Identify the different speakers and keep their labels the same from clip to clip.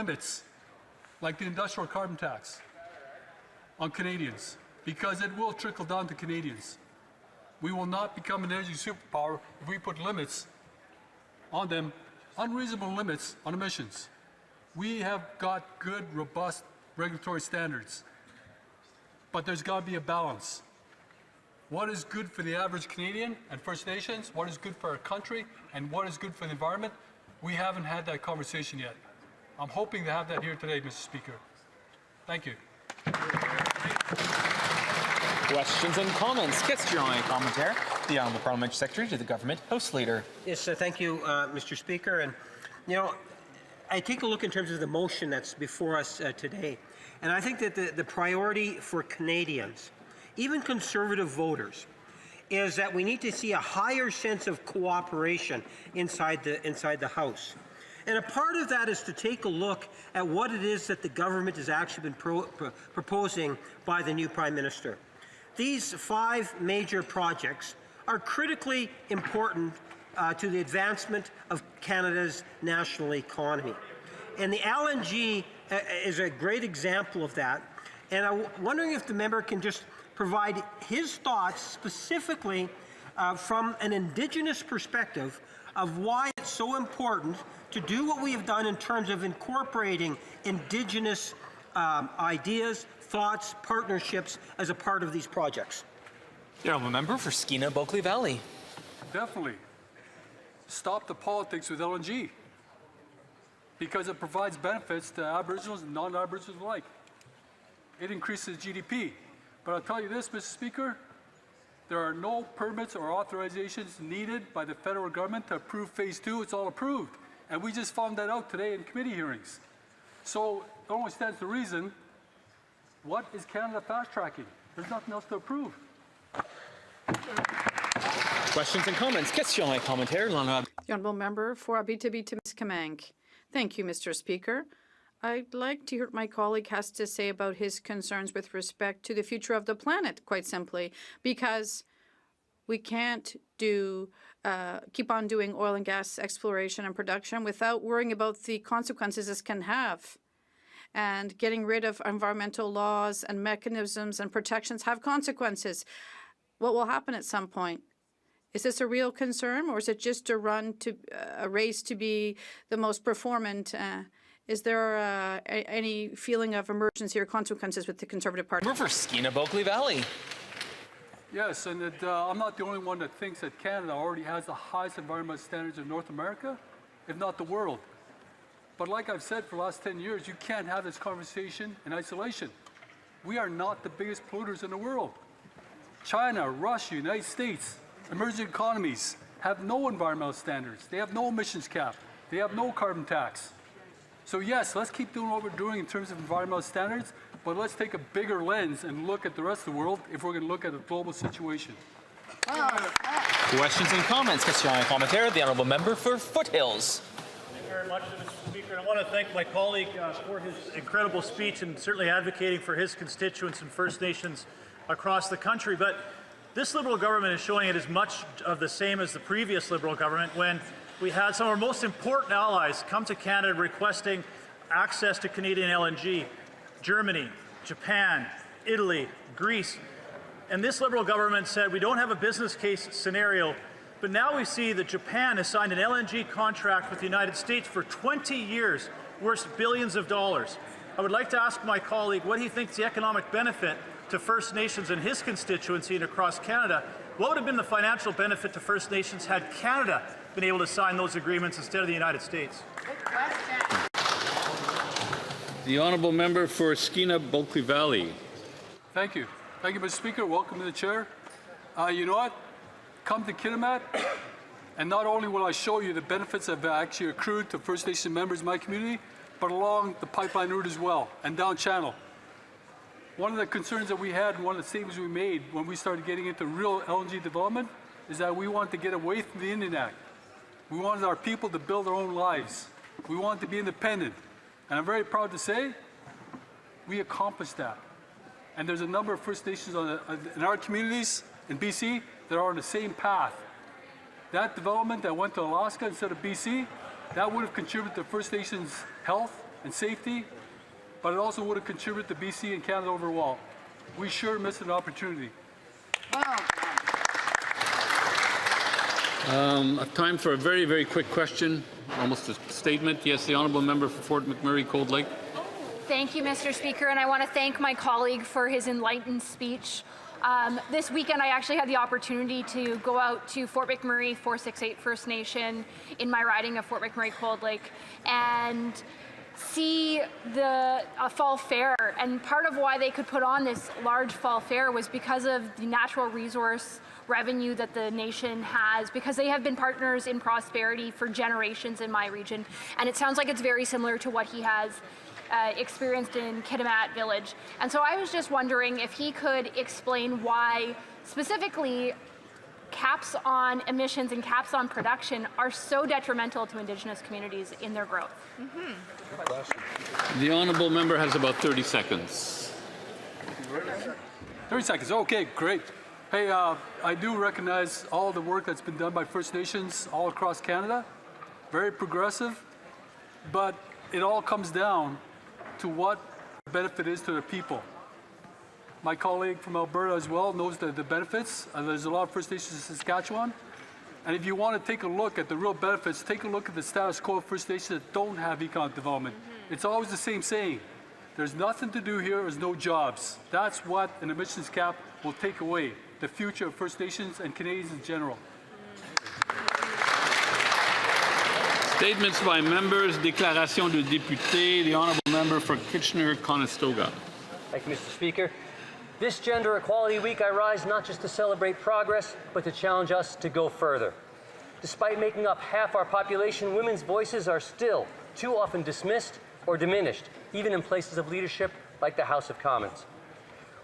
Speaker 1: limits, like the industrial carbon tax, on Canadians, because it will trickle down to Canadians. We will not become an energy superpower if we put limits on them, unreasonable limits on emissions. We have got good, robust regulatory standards, but there's got to be a balance. What is good for the average Canadian and First Nations? What is good for our country? And what is good for the environment? We haven't had that conversation yet. I'm hoping to have that here today, Mr. Speaker. Thank you.
Speaker 2: Questions and comments. Question et commentaire. The Honourable Parliamentary Secretary to the Government House Leader.
Speaker 3: Yes, thank you, Mr. Speaker. And, you know, I take a look in terms of the motion that's before us today, and I think that the priority for Canadians, even Conservative voters, is that we need to see a higher sense of cooperation inside the House. And a part of that is to take a look at what it is that the government has actually been proposing by the new Prime Minister. These 5 major projects are critically important to the advancement of Canada's national economy. And the LNG is a great example of that. And I'm wondering if the member can just provide his thoughts specifically from an Indigenous perspective of why it's so important to do what we have done in terms of incorporating Indigenous ideas, thoughts, partnerships as a part of these projects.
Speaker 2: The Honourable Member for Skeena-Bulkley Valley.
Speaker 1: Definitely. Stop the politics with LNG, because it provides benefits to Aboriginals and non-Aboriginals alike. It increases GDP. But I'll tell you this, Mr. Speaker, there are no permits or authorizations needed by the federal government to approve Phase 2. It's all approved. And we just found that out today in committee hearings. So it only stands to reason, what is Canada fast-tracking? There's nothing else to approve.
Speaker 2: Questions and comments. Question et commentaire.
Speaker 4: The Honourable Member for Abitibi-Témiscamingue. Thank you, Mr. Speaker. I'd like to hear what my colleague has to say about his concerns with respect to the future of the planet, quite simply, because we can't keep on doing oil and gas exploration and production without worrying about the consequences this can have. And getting rid of environmental laws and mechanisms and protections have consequences. What will happen at some point? Is this a real concern, or is it just a race to be the most performant? Is there any feeling of emergency or consequences with the Conservative Party?
Speaker 2: Member for Skeena-Bulkley Valley.
Speaker 1: Yes, and I'm not the only one that thinks that Canada already has the highest environmental standards in North America, if not the world. But like I've said for the last 10 years, you can't have this conversation in isolation. We are not the biggest polluters in the world. China, Russia, United States, emerging economies have no environmental standards. They have no emissions cap. They have no carbon tax. So yes, let's keep doing what we're doing in terms of environmental standards, but let's take a bigger lens and look at the rest of the world if we're going to look at a global situation.
Speaker 2: Questions and comments. Question et commentaire. The Honourable Member for Foothills.
Speaker 5: Thank you very much, Mr. Speaker. I want to thank my colleague for his incredible speech and certainly advocating for his constituents and First Nations across the country. But this Liberal government is showing it as much of the same as the previous Liberal government, when we had some of our most important allies come to Canada requesting access to Canadian LNG. Germany, Japan, Italy, Greece. And this Liberal government said we don't have a business case scenario, but now we see that Japan has signed an LNG contract with the United States for 20 years, worth billions of dollars. I would like to ask my colleague what he thinks the economic benefit to First Nations in his constituency and across Canada. What would have been the financial benefit to First Nations had Canada been able to sign those agreements instead of the United States?
Speaker 6: Good question.
Speaker 7: The Honourable Member for Skeena-Bulkley Valley.
Speaker 1: Thank you. Thank you, Mr. Speaker. Welcome to the chair. You know what? Come to Kitimat, and not only will I show you the benefits that have actually accrued to First Nation members in my community, but along the pipeline route as well, and down channel. One of the concerns that we had, and one of the statements we made when we started getting into real LNG development, is that we wanted to get away from the Indian Act. We wanted our people to build their own lives. We wanted to be independent. And I'm very proud to say we accomplished that. And there's a number of First Nations in our communities in BC that are on the same path. That development that went to Alaska instead of BC, that would have contributed to First Nations health, and safety, but it also would have contributed to BC and Canada overall. We sure missed an opportunity.
Speaker 7: Time for a very, very quick question, almost a statement. Yes, the honourable member for Fort McMurray, Cold Lake.
Speaker 6: Thank you, Mr. Speaker, and I want to thank my colleague for his enlightened speech. This weekend, I actually had the opportunity to go out to Fort McMurray 468 First Nation in my riding of Fort McMurray Cold Lake and see the fall fair. And part of why they could put on this large fall fair was because of the natural resource revenue that the nation has, because they have been partners in prosperity for generations in my region. And it sounds like it's very similar to what he has experienced in Kitimat Village. And so I was just wondering if he could explain why specifically caps on emissions and caps on production are so detrimental to Indigenous communities in their growth.
Speaker 7: The honourable member has about 30 seconds.
Speaker 1: 30 seconds. Okay, great. Hey, I do recognize all the work that's been done by First Nations all across Canada. Very progressive, but it all comes down to what the benefit is to the people. My colleague from Alberta as well knows the benefits. There's a lot of First Nations in Saskatchewan. And if you want to take a look at the real benefits, take a look at the status quo of First Nations that don't have economic development. It's always the same saying. There's nothing to do here, there's no jobs. That's what an emissions cap will take away, the future of First Nations and Canadians in general.
Speaker 7: Statements by members, déclaration de député. The honourable member for Kitchener-Conestoga.
Speaker 8: Thank you, Mr. Speaker. This Gender Equality Week, I rise not just to celebrate progress, but to challenge us to go further. Despite making up half our population, women's voices are still too often dismissed or diminished, even in places of leadership like the House of Commons.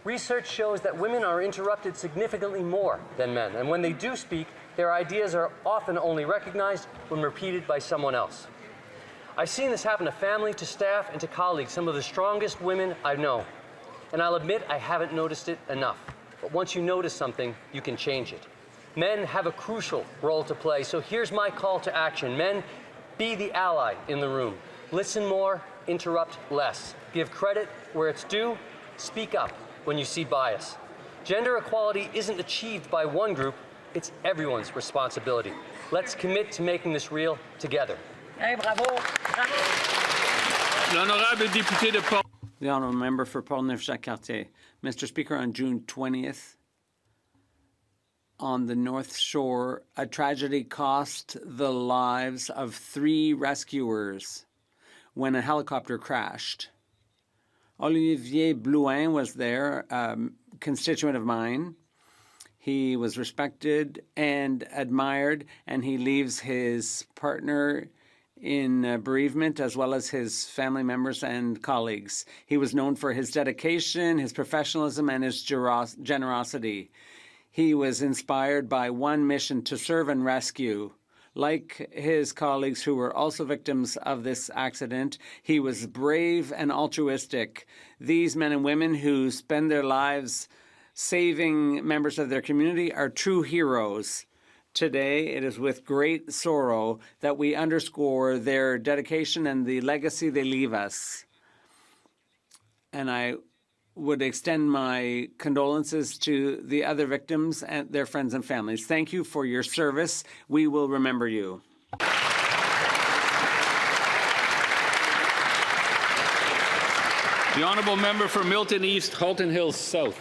Speaker 8: Research shows that women are interrupted significantly more than men, and when they do speak, their ideas are often only recognized when repeated by someone else. I've seen this happen to family, to staff, and to colleagues, some of the strongest women I know. And I'll admit I haven't noticed it enough. But once you notice something, you can change it. Men have a crucial role to play, so here's my call to action. Men, be the ally in the room. Listen more, interrupt less. Give credit where it's due, speak up when you see bias. Gender equality isn't achieved by one group, it's everyone's responsibility. Let's commit to making this real together.
Speaker 9: Hey, bravo. Bravo.
Speaker 7: L'honorable député de Port.
Speaker 10: The honourable member for Portneuf-Jacques-Cartier. Mr. Speaker, on June 20th, on the North Shore, a tragedy cost the lives of 3 rescuers when a helicopter crashed. Olivier Blouin was there, a constituent of mine. He was respected and admired, and he leaves his partner in bereavement, as well as his family members and colleagues. He was known for his dedication, his professionalism, and his generosity. He was inspired by one mission: to serve and rescue. Like his colleagues who were also victims of this accident, he was brave and altruistic. These men and women who spend their lives saving members of their community are true heroes. Today, it is with great sorrow that we underscore their dedication and the legacy they leave us. And I would extend my condolences to the other victims and their friends and families. Thank you for your service. We will remember you.
Speaker 7: The honourable member for Milton East, Halton Hills South.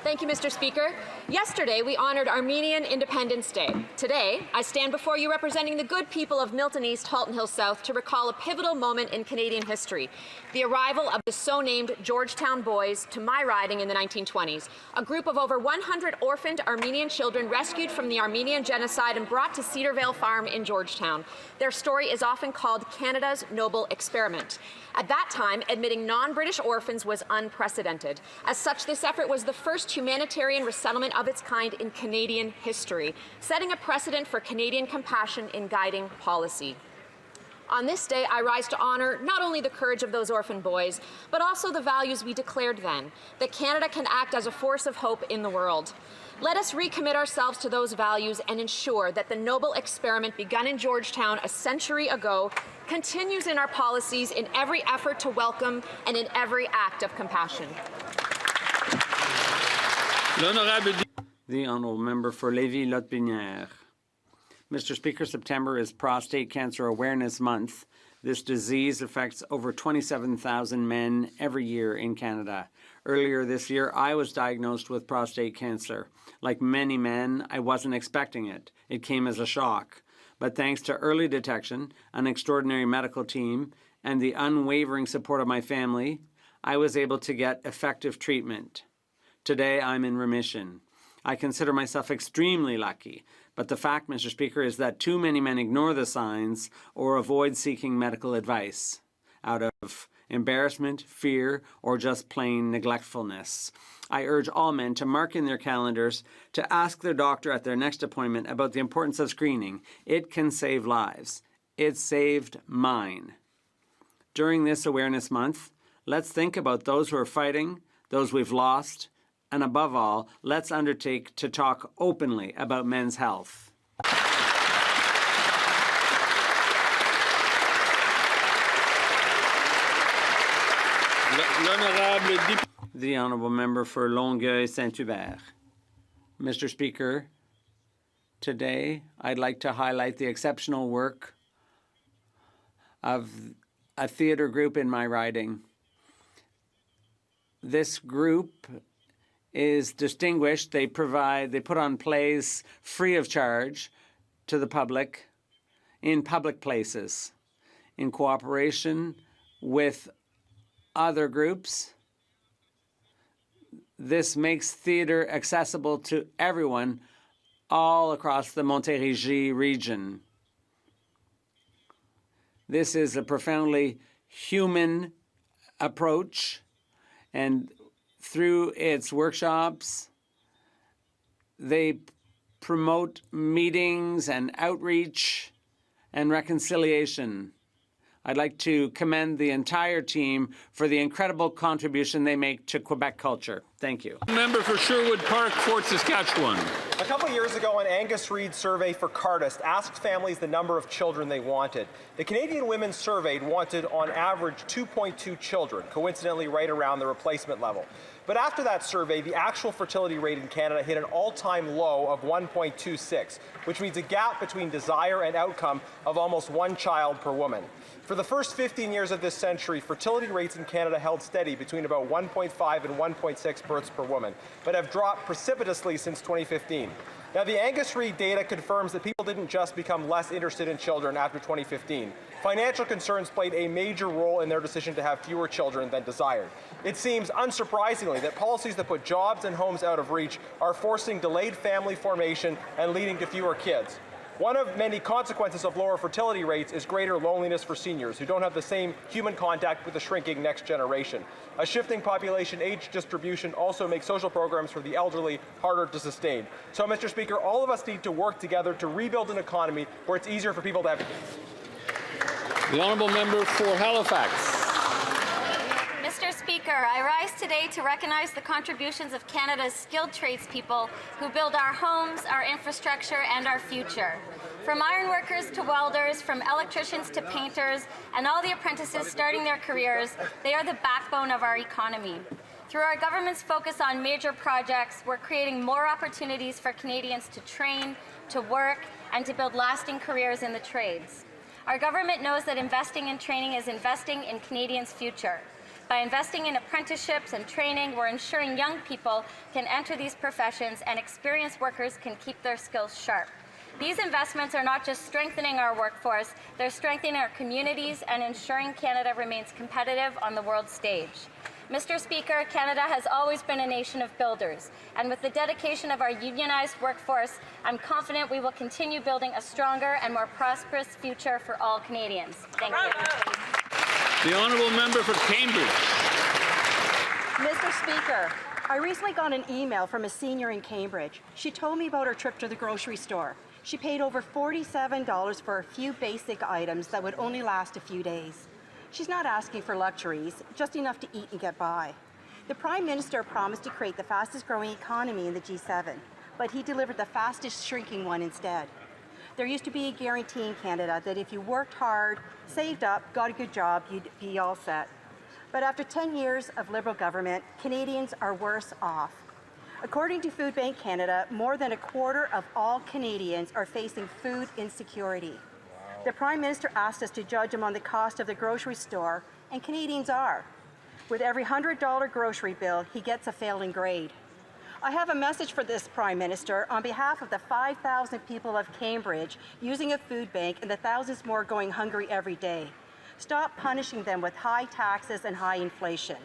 Speaker 11: Thank you, Mr. Speaker. Yesterday, we honored Armenian Independence Day. Today, I stand before you representing the good people of Milton East, Halton Hills South to recall a pivotal moment in Canadian history, the arrival of the so-named Georgetown Boys to my riding in the 1920s, a group of over 100 orphaned Armenian children rescued from the Armenian genocide and brought to Cedarvale Farm in Georgetown. Their story is often called Canada's Noble Experiment. At that time, admitting non-British orphans was unprecedented. As such, this effort was the first humanitarian resettlement of its kind in Canadian history, setting a precedent for Canadian compassion in guiding policy. On this day, I rise to honor not only the courage of those orphan boys, but also the values we declared then, that Canada can act as a force of hope in the world. Let us recommit ourselves to those values and ensure that the noble experiment begun in Georgetown a century ago continues in our policies in every effort to welcome and in every act of compassion.
Speaker 10: The honourable member for Lévis-Lotbinière. Mr. Speaker, September is Prostate Cancer Awareness Month. This disease affects over 27,000 men every year in Canada. Earlier this year, I was diagnosed with prostate cancer. Like many men, I wasn't expecting it. It came as a shock. But thanks to early detection, an extraordinary medical team, and the unwavering support of my family, I was able to get effective treatment. Today, I'm in remission. I consider myself extremely lucky, but the fact, Mr. Speaker, is that too many men ignore the signs or avoid seeking medical advice out of embarrassment, fear, or just plain neglectfulness. I urge all men to mark in their calendars to ask their doctor at their next appointment about the importance of screening. It can save lives. It saved mine. During this Awareness Month, let's think about those who are fighting, those we've lost, and above all, let's undertake to talk openly about men's health. The honourable member for Longueuil-Saint-Hubert. Mr. Speaker, today I'd like to highlight the exceptional work of a theatre group in my riding. This group is distinguished. They put on plays free of charge to the public in public places in cooperation with other groups. This makes theater accessible to everyone all across the Montérégie region. This is a profoundly human approach, and through its workshops, they promote meetings and outreach and reconciliation. I'd like to commend the entire team for the incredible contribution they make to Quebec culture. Thank you.
Speaker 7: Member for Sherwood Park, Fort Saskatchewan.
Speaker 12: A couple years ago, an Angus Reid survey for Cardist asked families the number of children they wanted. The Canadian women surveyed wanted, on average, 2.2 children, coincidentally right around the replacement level. But after that survey, the actual fertility rate in Canada hit an all-time low of 1.26, which means a gap between desire and outcome of almost one child per woman. For the first 15 years of this century, fertility rates in Canada held steady between about 1.5 and 1.6 births per woman, but have dropped precipitously since 2015. Now, the Angus Reid data confirms that people didn't just become less interested in children after 2015. Financial concerns played a major role in their decision to have fewer children than desired. It seems, unsurprisingly, that policies that put jobs and homes out of reach are forcing delayed family formation and leading to fewer kids. One of many consequences of lower fertility rates is greater loneliness for seniors who don't have the same human contact with the shrinking next generation. A shifting population age distribution also makes social programs for the elderly harder to sustain. So, Mr. Speaker, all of us need to work together to rebuild an economy where it's easier for people to have kids.
Speaker 7: The honourable member for Halifax.
Speaker 13: Mr. Speaker, I rise today to recognize the contributions of Canada's skilled tradespeople who build our homes, our infrastructure, and our future. From ironworkers to welders, from electricians to painters, and all the apprentices starting their careers, they are the backbone of our economy. Through our government's focus on major projects, we're creating more opportunities for Canadians to train, to work, and to build lasting careers in the trades. Our government knows that investing in training is investing in Canadians' future. By investing in apprenticeships and training, we're ensuring young people can enter these professions and experienced workers can keep their skills sharp. These investments are not just strengthening our workforce, they're strengthening our communities and ensuring Canada remains competitive on the world stage. Mr. Speaker, Canada has always been a nation of builders, and with the dedication of our unionized workforce, I'm confident we will continue building a stronger and more prosperous future for all Canadians. Thank you.
Speaker 7: The honourable member for Cambridge.
Speaker 14: Mr. Speaker, I recently got an email from a senior in Cambridge. She told me about her trip to the grocery store. She paid over $47 for a few basic items that would only last a few days. She's not asking for luxuries, just enough to eat and get by. The Prime Minister promised to create the fastest growing economy in the G7, but he delivered the fastest shrinking one instead. There used to be a guarantee in Canada that if you worked hard, saved up, got a good job, you'd be all set. But after 10 years of Liberal government, Canadians are worse off. According to Food Bank Canada, more than a quarter of all Canadians are facing food insecurity. Wow. The Prime Minister asked us to judge him on the cost of the grocery store, and Canadians are. With every $100 grocery bill, he gets a failing grade. I have a message for this Prime Minister on behalf of the 5,000 people of Cambridge using a food bank and the thousands more going hungry every day. Stop punishing them with high taxes and high inflation.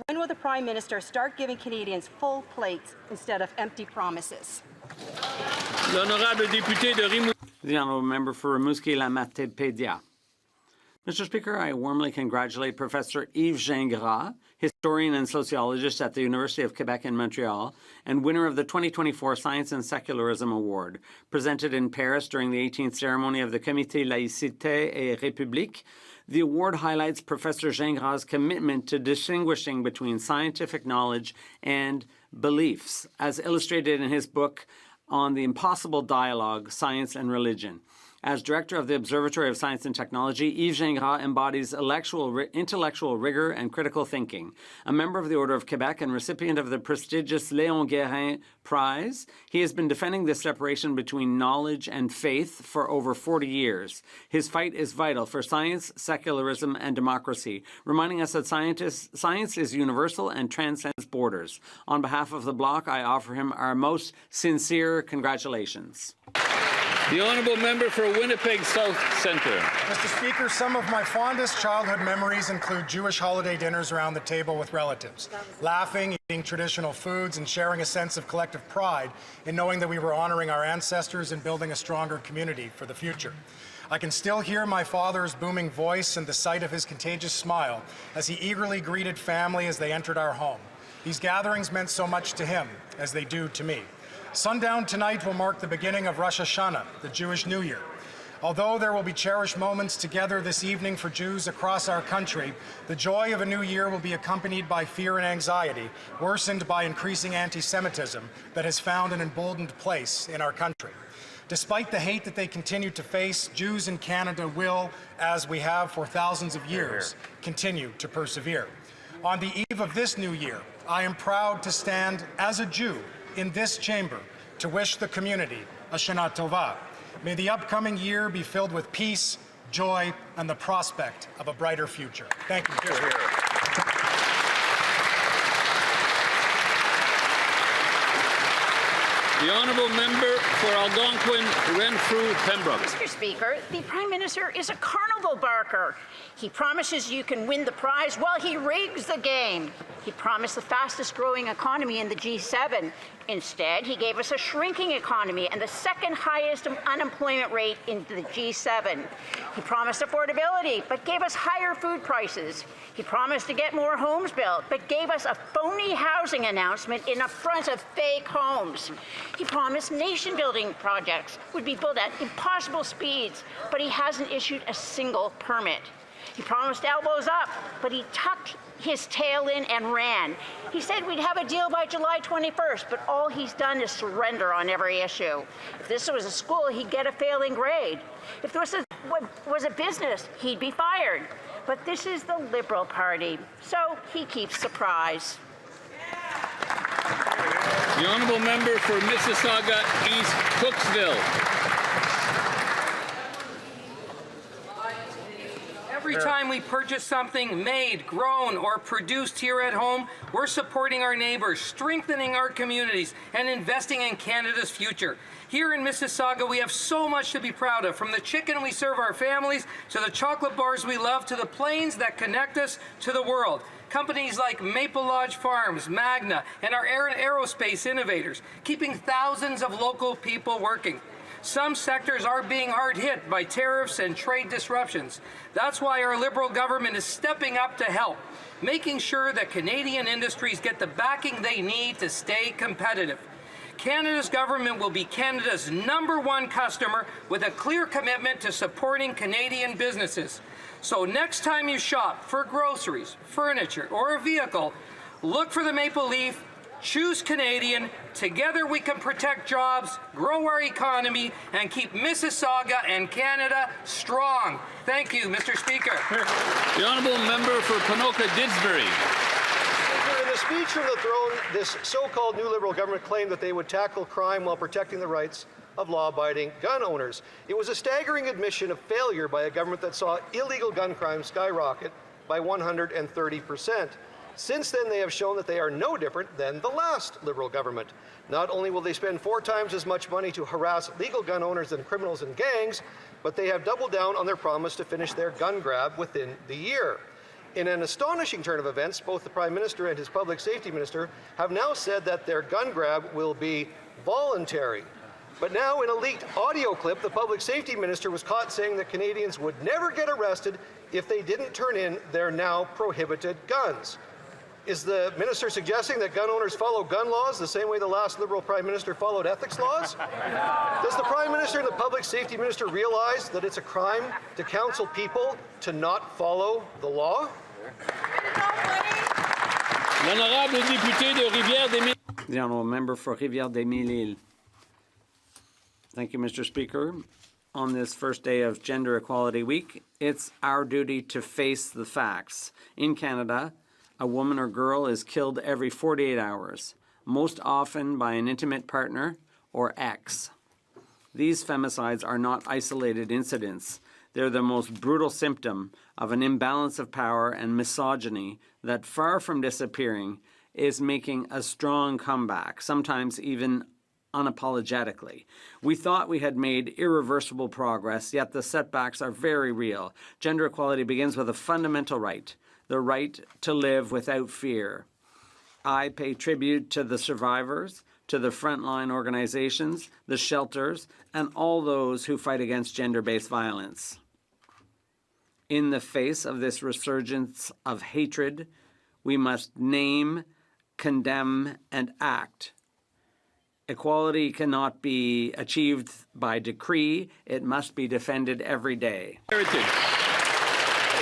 Speaker 14: When will the Prime Minister start giving Canadians full plates instead of empty promises?
Speaker 10: The honourable member for Rimouski-Lamaté-Pédia. Mr. Speaker, I warmly congratulate Professor Yves Gingras, historian and sociologist at the University of Quebec in Montreal, and winner of the 2024 Science and Secularism Award, presented in Paris during the 18th ceremony of the Comité Laïcité et République. The award highlights Professor Gingras' commitment to distinguishing between scientific knowledge and beliefs, as illustrated in his book on the impossible dialogue, Science and Religion. As director of the Observatory of Science and Technology, Yves Gingras embodies intellectual rigor and critical thinking. A member of the Order of Quebec and recipient of the prestigious Léon Guérin Prize, he has been defending the separation between knowledge and faith for over 40 years. His fight is vital for science, secularism, and democracy, reminding us that science is universal and transcends borders. On behalf of the Bloc, I offer him our most sincere congratulations.
Speaker 7: The honourable member for Winnipeg South Centre.
Speaker 15: Mr. Speaker, some of my fondest childhood memories include Jewish holiday dinners around the table with relatives, laughing, eating traditional foods, and sharing a sense of collective pride in knowing that we were honoring our ancestors and building a stronger community for the future. I can still hear my father's booming voice and the sight of his contagious smile as he eagerly greeted family as they entered our home. These gatherings meant so much to him, as they do to me. Sundown tonight will mark the beginning of Rosh Hashanah, the Jewish New Year. Although there will be cherished moments together this evening for Jews across our country, the joy of a new year will be accompanied by fear and anxiety, worsened by increasing anti-Semitism that has found an emboldened place in our country. Despite the hate that they continue to face, Jews in Canada will, as we have for thousands of years, continue to persevere. On the eve of this new year, I am proud to stand as a Jew in this chamber to wish the community a Shana Tova. May the upcoming year be filled with peace, joy, and the prospect of a brighter future. Thank you.
Speaker 7: The honourable member for Algonquin, Renfrew, Pembroke.
Speaker 9: Mr. Speaker, the Prime Minister is a carnival barker. He promises you can win the prize while he rigs the game. He promised the fastest growing economy in the G7. Instead, he gave us a shrinking economy and the second highest unemployment rate in the G7. He promised affordability, but gave us higher food prices. He promised to get more homes built, but gave us a phony housing announcement in front of fake homes. He promised nation-building projects would be built at impossible speeds, but he hasn't issued a single permit. He promised elbows up, but he tucked his tail in and ran. He said we'd have a deal by July 21st, but all he's done is surrender on every issue. If this was a school, he'd get a failing grade. If this was a business, he'd be fired. But this is the Liberal Party, so he keeps the prize.
Speaker 7: The honourable member for Mississauga East Cooksville.
Speaker 16: Every time we purchase something made, grown, or produced here at home, we're supporting our neighbors, strengthening our communities, and investing in Canada's future. Here in Mississauga, we have so much to be proud of, from the chicken we serve our families, to the chocolate bars we love, to the planes that connect us to the world. Companies like Maple Lodge Farms, Magna, and our aerospace innovators, keeping thousands of local people working. Some sectors are being hard hit by tariffs and trade disruptions. That's why our Liberal government is stepping up to help, making sure that Canadian industries get the backing they need to stay competitive. Canada's government will be Canada's #1 customer with a clear commitment to supporting Canadian businesses. So next time you shop for groceries, furniture, or a vehicle, look for the maple leaf, choose Canadian. Together we can protect jobs, grow our economy, and keep Mississauga and Canada strong. Thank you, Mr. Speaker.
Speaker 7: The honourable member for Ponoka-Didsbury.
Speaker 17: In the speech from the throne, this so-called new Liberal government claimed that they would tackle crime while protecting the rights of law-abiding gun owners. It was a staggering admission of failure by a government that saw illegal gun crime skyrocket by 130%. Since then, they have shown that they are no different than the last Liberal government. Not only will they spend 4 times as much money to harass legal gun owners than criminals and gangs, but they have doubled down on their promise to finish their gun grab within the year. In an astonishing turn of events, both the Prime Minister and his Public Safety Minister have now said that their gun grab will be voluntary. But now, in a leaked audio clip, the Public Safety Minister was caught saying that Canadians would never get arrested if they didn't turn in their now prohibited guns. Is the minister suggesting that gun owners follow gun laws the same way the last Liberal Prime Minister followed ethics laws? Does the Prime Minister and the Public Safety Minister realize that it's a crime to counsel people to not follow the law?
Speaker 7: L'honorable député de Rivière-des-Mille.
Speaker 10: The honourable member for Rivière-des-Mille. Thank you, Mr. Speaker. On this first day of Gender Equality Week, it's our duty to face the facts. In Canada, a woman or girl is killed every 48 hours, most often by an intimate partner or ex. These femicides are not isolated incidents. They're the most brutal symptom of an imbalance of power and misogyny that, far from disappearing, is making a strong comeback, sometimes even unapologetically. We thought we had made irreversible progress, yet the setbacks are very real. Gender equality begins with a fundamental right, the right to live without fear. I pay tribute to the survivors, to the frontline organizations, the shelters, and all those who fight against gender-based violence. In the face of this resurgence of hatred, we must name, condemn, and act. Equality cannot be achieved by decree. It must be defended every day.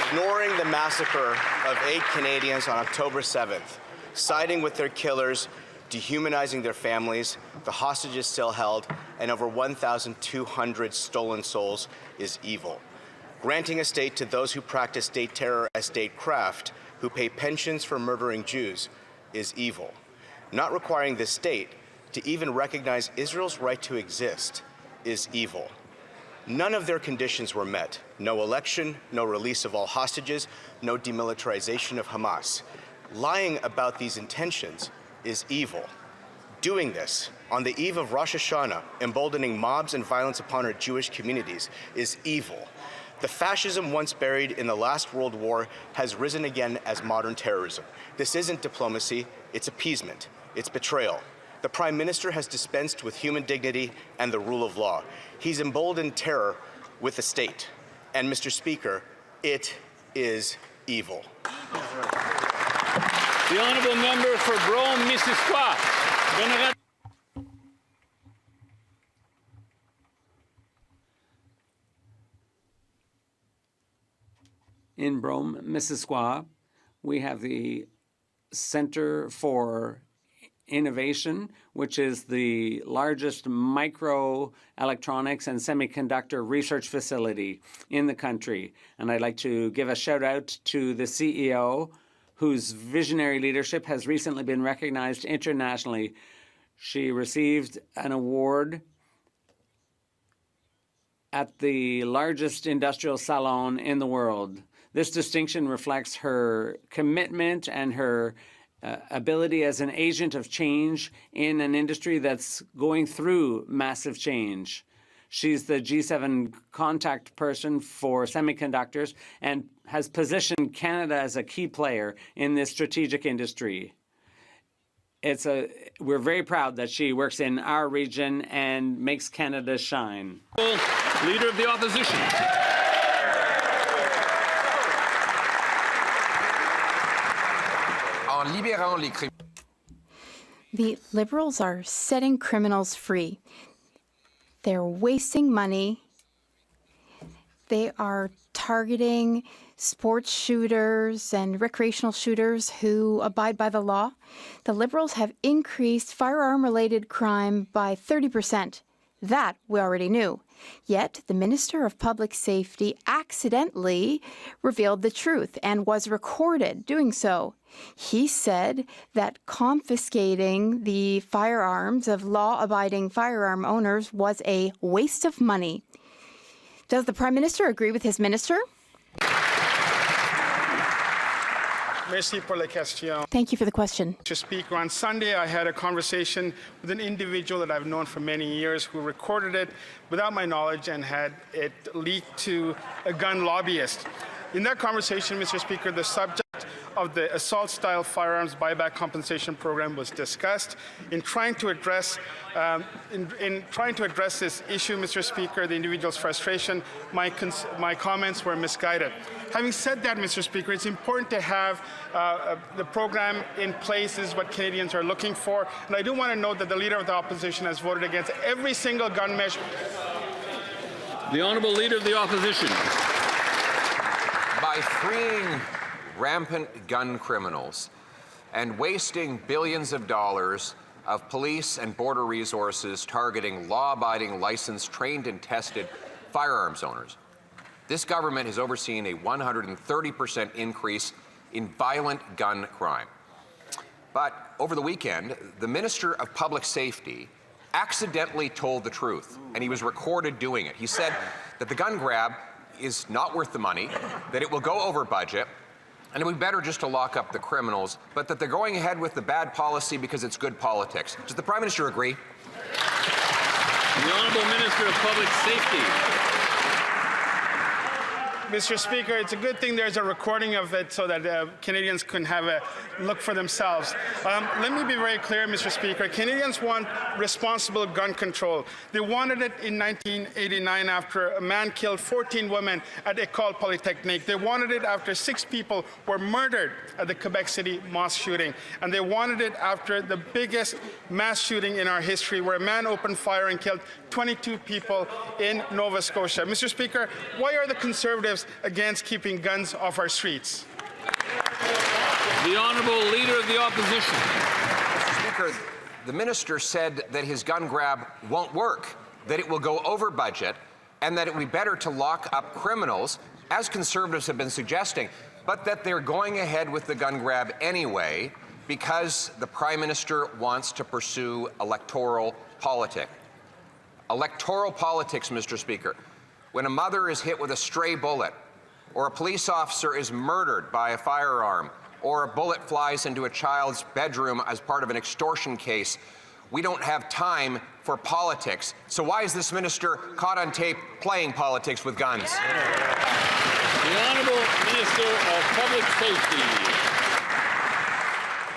Speaker 18: Ignoring the massacre of 8 Canadians on October 7th, siding with their killers, dehumanizing their families, the hostages still held, and over 1,200 stolen souls is evil. Granting a state to those who practice state terror as statecraft, who pay pensions for murdering Jews, is evil. Not requiring the state to even recognize Israel's right to exist is evil. None of their conditions were met. No election, no release of all hostages, no demilitarization of Hamas. Lying about these intentions is evil. Doing this on the eve of Rosh Hashanah, emboldening mobs and violence upon our Jewish communities, is evil. The fascism once buried in the last World War has risen again as modern terrorism. This isn't diplomacy, it's appeasement, it's betrayal. The Prime Minister has dispensed with human dignity and the rule of law. He's emboldened terror with the state. And, Mr. Speaker, it is evil.
Speaker 7: The honourable member for Brome-Missisquoi.
Speaker 10: In Brome-Missisquoi, we have the Centre for Innovation, which is the largest microelectronics and semiconductor research facility in the country. And I'd like to give a shout out to the CEO, whose visionary leadership has recently been recognized internationally. She received an award at the largest industrial salon in the world. This distinction reflects her commitment and her ability as an agent of change in an industry that's going through massive change. She's the G7 contact person for semiconductors and has positioned Canada as a key player in this strategic industry. We're very proud that she works in our region and makes Canada shine.
Speaker 7: Leader of the Opposition.
Speaker 19: The Liberals are setting criminals free. They're wasting money. They are targeting sports shooters and recreational shooters who abide by the law. The Liberals have increased firearm-related crime by 30%. That we already knew. Yet the Minister of Public Safety accidentally revealed the truth and was recorded doing so. He said that confiscating the firearms of law-abiding firearm owners was a waste of money. Does the Prime Minister agree with his minister?
Speaker 20: Merci pour la question.
Speaker 19: Thank you for the question.
Speaker 20: Mr. Speaker, on Sunday I had a conversation with an individual that I've known for many years who recorded it without my knowledge and had it leaked to a gun lobbyist. In that conversation, Mr. Speaker, the subject of the assault-style firearms buyback compensation program was discussed. In trying to address this issue, Mr. Speaker, the individual's frustration, my comments were misguided. Having said that, Mr. Speaker, it's important to have the program in place. This is what Canadians are looking for. And I do want to note that the Leader of the Opposition has voted against every single gun measure.
Speaker 7: The Honourable Leader of the Opposition.
Speaker 21: By freeing rampant gun criminals and wasting billions of dollars of police and border resources targeting law-abiding, licensed, trained and tested firearms owners, this government has overseen a 130% increase in violent gun crime. But over the weekend, the Minister of Public Safety accidentally told the truth, and he was recorded doing it. He said that the gun grab is not worth the money, that it will go over budget, and it would be better just to lock up the criminals, but that they're going ahead with the bad policy because it's good politics. Does the Prime Minister agree?
Speaker 7: The Honourable Minister of Public Safety.
Speaker 20: Mr. Speaker, it's a good thing there's a recording of it so that Canadians can have a look for themselves. Let me be very clear, Mr. Speaker. Canadians want responsible gun control. They wanted it in 1989 after a man killed 14 women at École Polytechnique. They wanted it after 6 people were murdered at the Quebec City mosque shooting. And they wanted it after the biggest mass shooting in our history, where a man opened fire and killed 22 people in Nova Scotia. Mr. Speaker, why are the Conservatives against keeping guns off our streets?
Speaker 7: The Honourable Leader of the Opposition.
Speaker 21: Mr. Speaker, the minister said that his gun grab won't work, that it will go over budget, and that it would be better to lock up criminals, as Conservatives have been suggesting, but that they're going ahead with the gun grab anyway because the Prime Minister wants to pursue electoral politics. Electoral politics, Mr. Speaker. When a mother is hit with a stray bullet, or a police officer is murdered by a firearm, or a bullet flies into a child's bedroom as part of an extortion case, we don't have time for politics. So why is this minister caught on tape playing politics with guns?
Speaker 7: The Honourable Minister of Public Safety.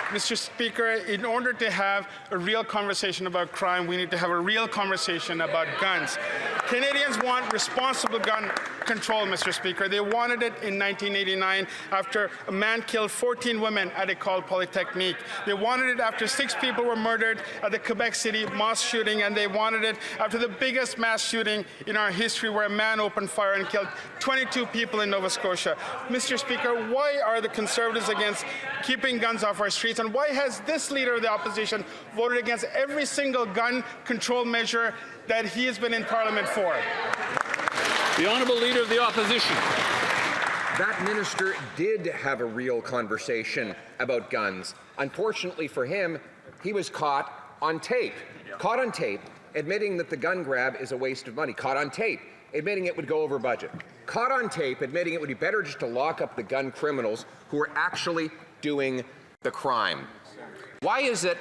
Speaker 20: Mr. Speaker, in order to have a real conversation about crime, we need to have a real conversation about guns. Canadians want responsible gun control, Mr. Speaker. They wanted it in 1989 after a man killed 14 women at École Polytechnique. They wanted it after 6 people were murdered at the Quebec City mosque shooting, and they wanted it after the biggest mass shooting in our history, where a man opened fire and killed 22 people in Nova Scotia. Mr. Speaker, why are the Conservatives against keeping guns off our streets, and why has this Leader of the Opposition voted against every single gun control measure that he has been in Parliament for?
Speaker 7: The Honourable Leader of the Opposition.
Speaker 21: That minister did have a real conversation about guns. Unfortunately for him, he was caught on tape. Caught on tape, admitting that the gun grab is a waste of money. Caught on tape, admitting it would go over budget. Caught on tape, admitting it would be better just to lock up the gun criminals who are actually doing the crime. Why is it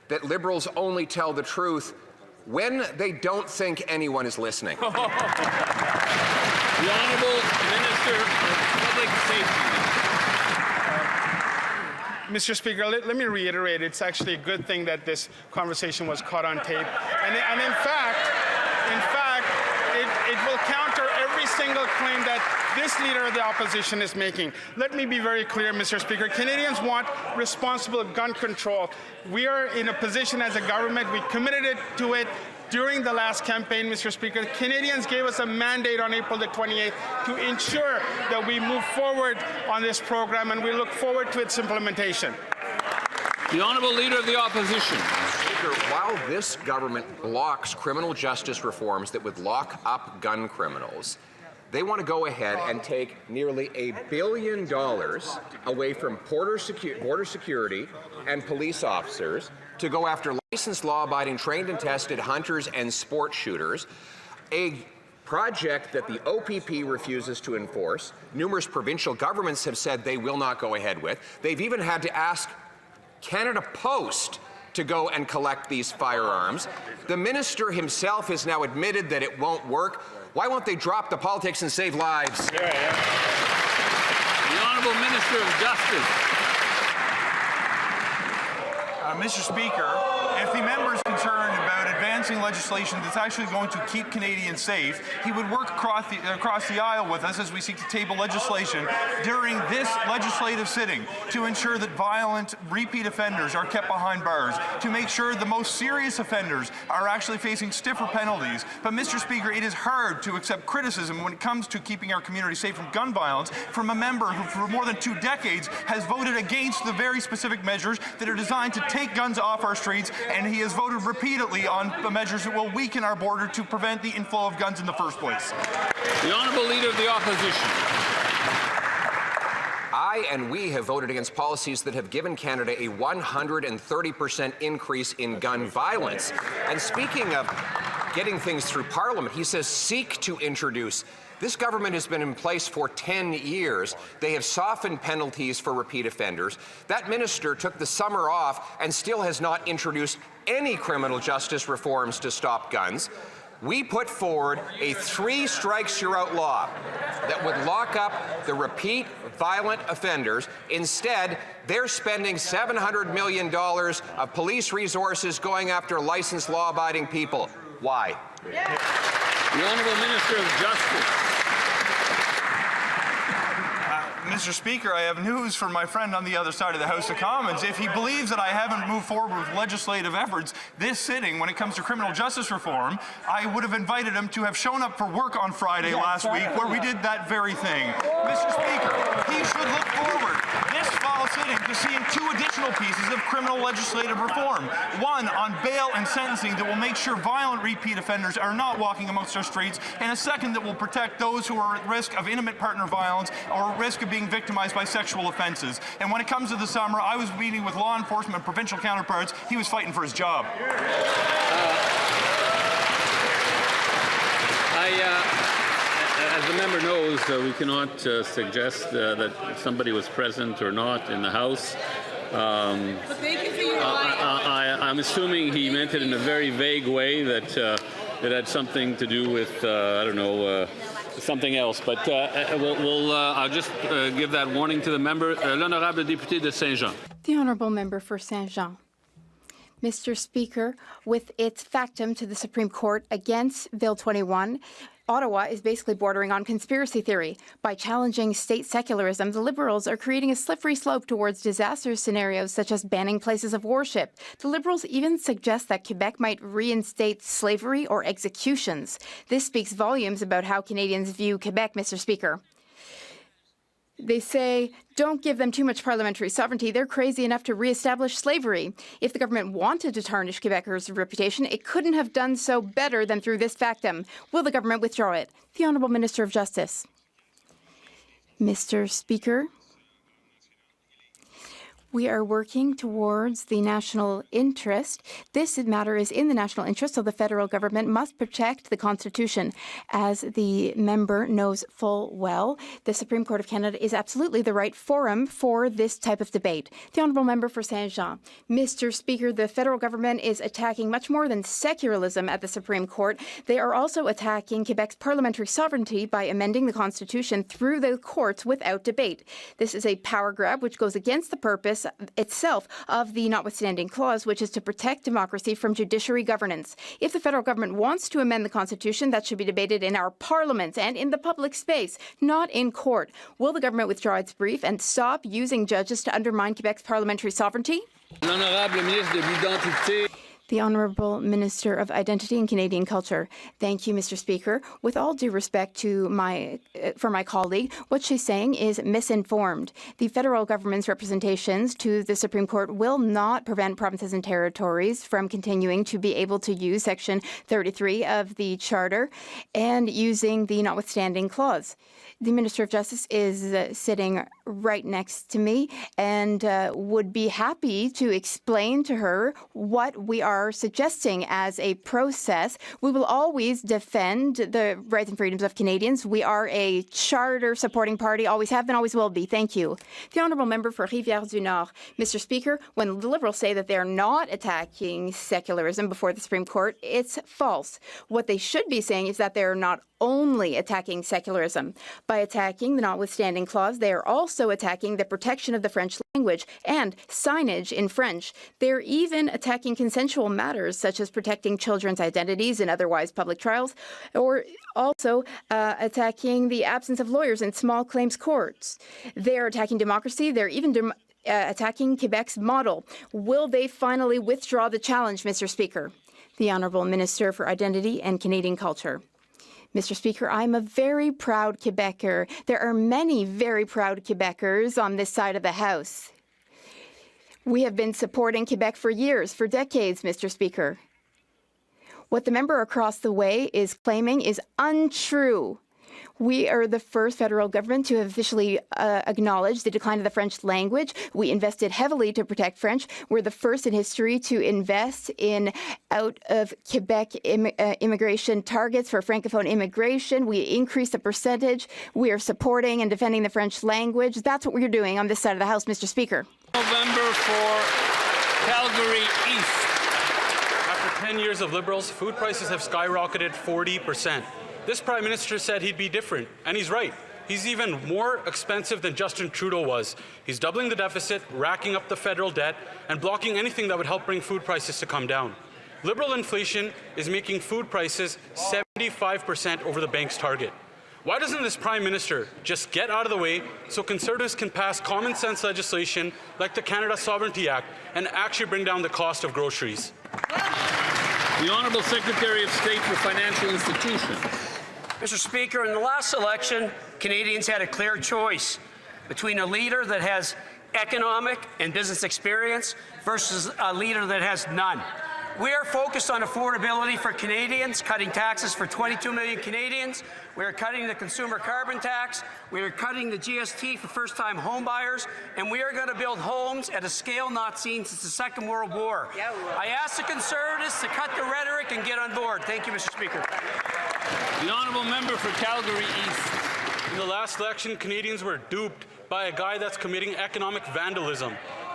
Speaker 21: that Liberals only tell the truth when they don't think anyone is listening?
Speaker 7: The Honourable Minister of Public Safety.
Speaker 20: Mr. Speaker, let me reiterate, it's actually a good thing that this conversation was caught on tape. And in fact, it will counter every single claim that this leader of the opposition is making. Let me be very clear, Mr. Speaker. Canadians want responsible gun control. We are in a position as a government, we committed to it during the last campaign, Mr. Speaker. Canadians gave us a mandate on April the 28th to ensure that we move forward on this program, and we look forward to its implementation.
Speaker 7: The Honourable Leader of the Opposition.
Speaker 21: Speaker, while this government blocks criminal justice reforms that would lock up gun criminals, they want to go ahead and take nearly $1 billion away from border security and police officers to go after licensed, law-abiding, trained and tested hunters and sport shooters, a project that the OPP refuses to enforce. Numerous provincial governments have said they will not go ahead with. They've even had to ask Canada Post to go and collect these firearms. The minister himself has now admitted that it won't work. Why won't they drop the politics and save lives?
Speaker 7: The Honourable Minister of Justice.
Speaker 3: Mr. Speaker, if the member is concerned about advancing legislation that's actually going to keep Canadians safe, he would work across the aisle with us as we seek to table legislation during this legislative sitting to ensure that violent repeat offenders are kept behind bars, to make sure the most serious offenders are actually facing stiffer penalties. But, Mr. Speaker, it is hard to accept criticism when it comes to keeping our community safe from gun violence from a member who, for more than 2 decades, has voted against the very specific measures that are designed to take guns off our streets, and he has voted repeatedly on the measures that will weaken our border to prevent the inflow of guns in the first place.
Speaker 7: The Honourable Leader of the Opposition.
Speaker 21: I and we have voted against policies that have given Canada a 130% increase in gun violence. And speaking of getting things through Parliament, he says seek to introduce. This government has been in place for 10 years. They have softened penalties for repeat offenders. That minister took the summer off and still has not introduced any criminal justice reforms to stop guns. We put forward a 3 strikes you're out law that would lock up the repeat violent offenders. Instead, they're spending $700 million of police resources going after licensed law-abiding people. Why?
Speaker 7: The Honourable Minister of Justice.
Speaker 3: Mr. Speaker, I have news for my friend on the other side of the House of Commons. If he believes that I haven't moved forward with legislative efforts this sitting when it comes to criminal justice reform, I would have invited him to have shown up for work on Friday last week where we did that very thing. Mr. Speaker, he should look forward this fall sitting to seeing 2 additional pieces of criminal legislative reform. One on bail and sentencing that will make sure violent repeat offenders are not walking amongst our streets, and a second that will protect those who are at risk of intimate partner violence or at risk of being victimized by sexual offenses. And when it comes to the summer, I was meeting with law enforcement and provincial counterparts. He was fighting for his job.
Speaker 7: As the member knows, we cannot suggest that somebody was present or not in the House. I'm assuming he meant it in a very vague way, that it had something to do with, I don't know, something else. But I'll just give that warning to the member. L'honorable député de Saint-Jean.
Speaker 19: The Honourable Member for Saint-Jean. Mr. Speaker, with its factum to the Supreme Court against Bill 21, Ottawa is basically bordering on conspiracy theory. By challenging state secularism, the Liberals are creating a slippery slope towards disaster scenarios such as banning places of worship. The Liberals even suggest that Quebec might reinstate slavery or executions. This speaks volumes about how Canadians view Quebec, Mr. Speaker. They say, don't give them too much parliamentary sovereignty. They're crazy enough to reestablish slavery. If the government wanted to tarnish Quebecers' reputation, it couldn't have done so better than through this factum. Will the government withdraw it? The Honourable Minister of Justice. Mr. Speaker, we are working towards the national interest. This matter is in the national interest, so the federal government must protect the Constitution. As the member knows full well, the Supreme Court of Canada is absolutely the right forum for this type of debate. The Honourable Member for Saint-Jean. Mr. Speaker, the federal government is attacking much more than secularism at the Supreme Court. They are also attacking Quebec's parliamentary sovereignty by amending the Constitution through the courts without debate. This is a power grab which goes against the purpose purpose itself of the notwithstanding clause, which is to protect democracy from judiciary governance. If the federal government wants to amend the Constitution, that should be debated in our parliament and in the public space, not in court. Will the government withdraw its brief and stop using judges to undermine Quebec's parliamentary sovereignty?
Speaker 7: L'honorable ministre de l'Identité.
Speaker 19: The Honourable Minister of Identity and Canadian Culture. Thank you, Mr. Speaker. With all due respect to my colleague, what she's saying is misinformed. The federal government's representations to the Supreme Court will not prevent provinces and territories from continuing to be able to use Section 33 of the Charter and using the notwithstanding clause. The Minister of Justice is sitting right next to me and would be happy to explain to her what we are suggesting as a process. We will always defend the rights and freedoms of Canadians. We are a charter supporting party, always have been, always will be. Thank you. The Honourable Member for Rivière-du-Nord. Mr. Speaker, when the Liberals say that they're not attacking secularism before the Supreme Court, it's false. What they should be saying is that they're not only attacking secularism. By attacking the notwithstanding clause, they are also attacking the protection of the French language and signage in French. They're even attacking consensual matters such as protecting children's identities in otherwise public trials, or also attacking the absence of lawyers in small claims courts. They're attacking democracy. They're even attacking Quebec's model. Will they finally withdraw the challenge, Mr. Speaker? The Honourable Minister for Identity and Canadian Culture. Mr. Speaker, I'm a very proud Quebecer. There are many very proud Quebecers on this side of the House. We have been supporting Quebec for years, for decades, Mr. Speaker. What the member across the way is claiming is untrue. We are the first federal government to officially acknowledge the decline of the French language. We invested heavily to protect French. We're the first in history to invest in out of Quebec immigration targets for Francophone immigration. We increased the percentage. We are supporting and defending the French language. That's what we're doing on this side of the House, Mr. Speaker.
Speaker 4: November for Calgary East. After 10 years of Liberals, food prices have skyrocketed 40%. This Prime Minister said he'd be different, and he's right. He's even more expensive than Justin Trudeau was. He's doubling the deficit, racking up the federal debt, and blocking anything that would help bring food prices to come down. Liberal inflation is making food prices 75% over the bank's target. Why doesn't this Prime Minister just get out of the way so Conservatives can pass common sense legislation like the Canada Sovereignty Act and actually bring down the cost of groceries?
Speaker 7: The Honourable Secretary of State for Financial Institutions.
Speaker 22: Mr. Speaker, in the last election, Canadians had a clear choice between a leader that has economic and business experience versus a leader that has none. We are focused on affordability for Canadians, cutting taxes for 22 million Canadians. We are cutting the consumer carbon tax. We are cutting the GST for first-time homebuyers. And we are going to build homes at a scale not seen since the Second World War. I ask the Conservatives to cut the rhetoric and get on board. Thank you, Mr. Speaker.
Speaker 7: The Honourable Member for Calgary East.
Speaker 4: In the last election, Canadians were duped by a guy that's committing economic vandalism.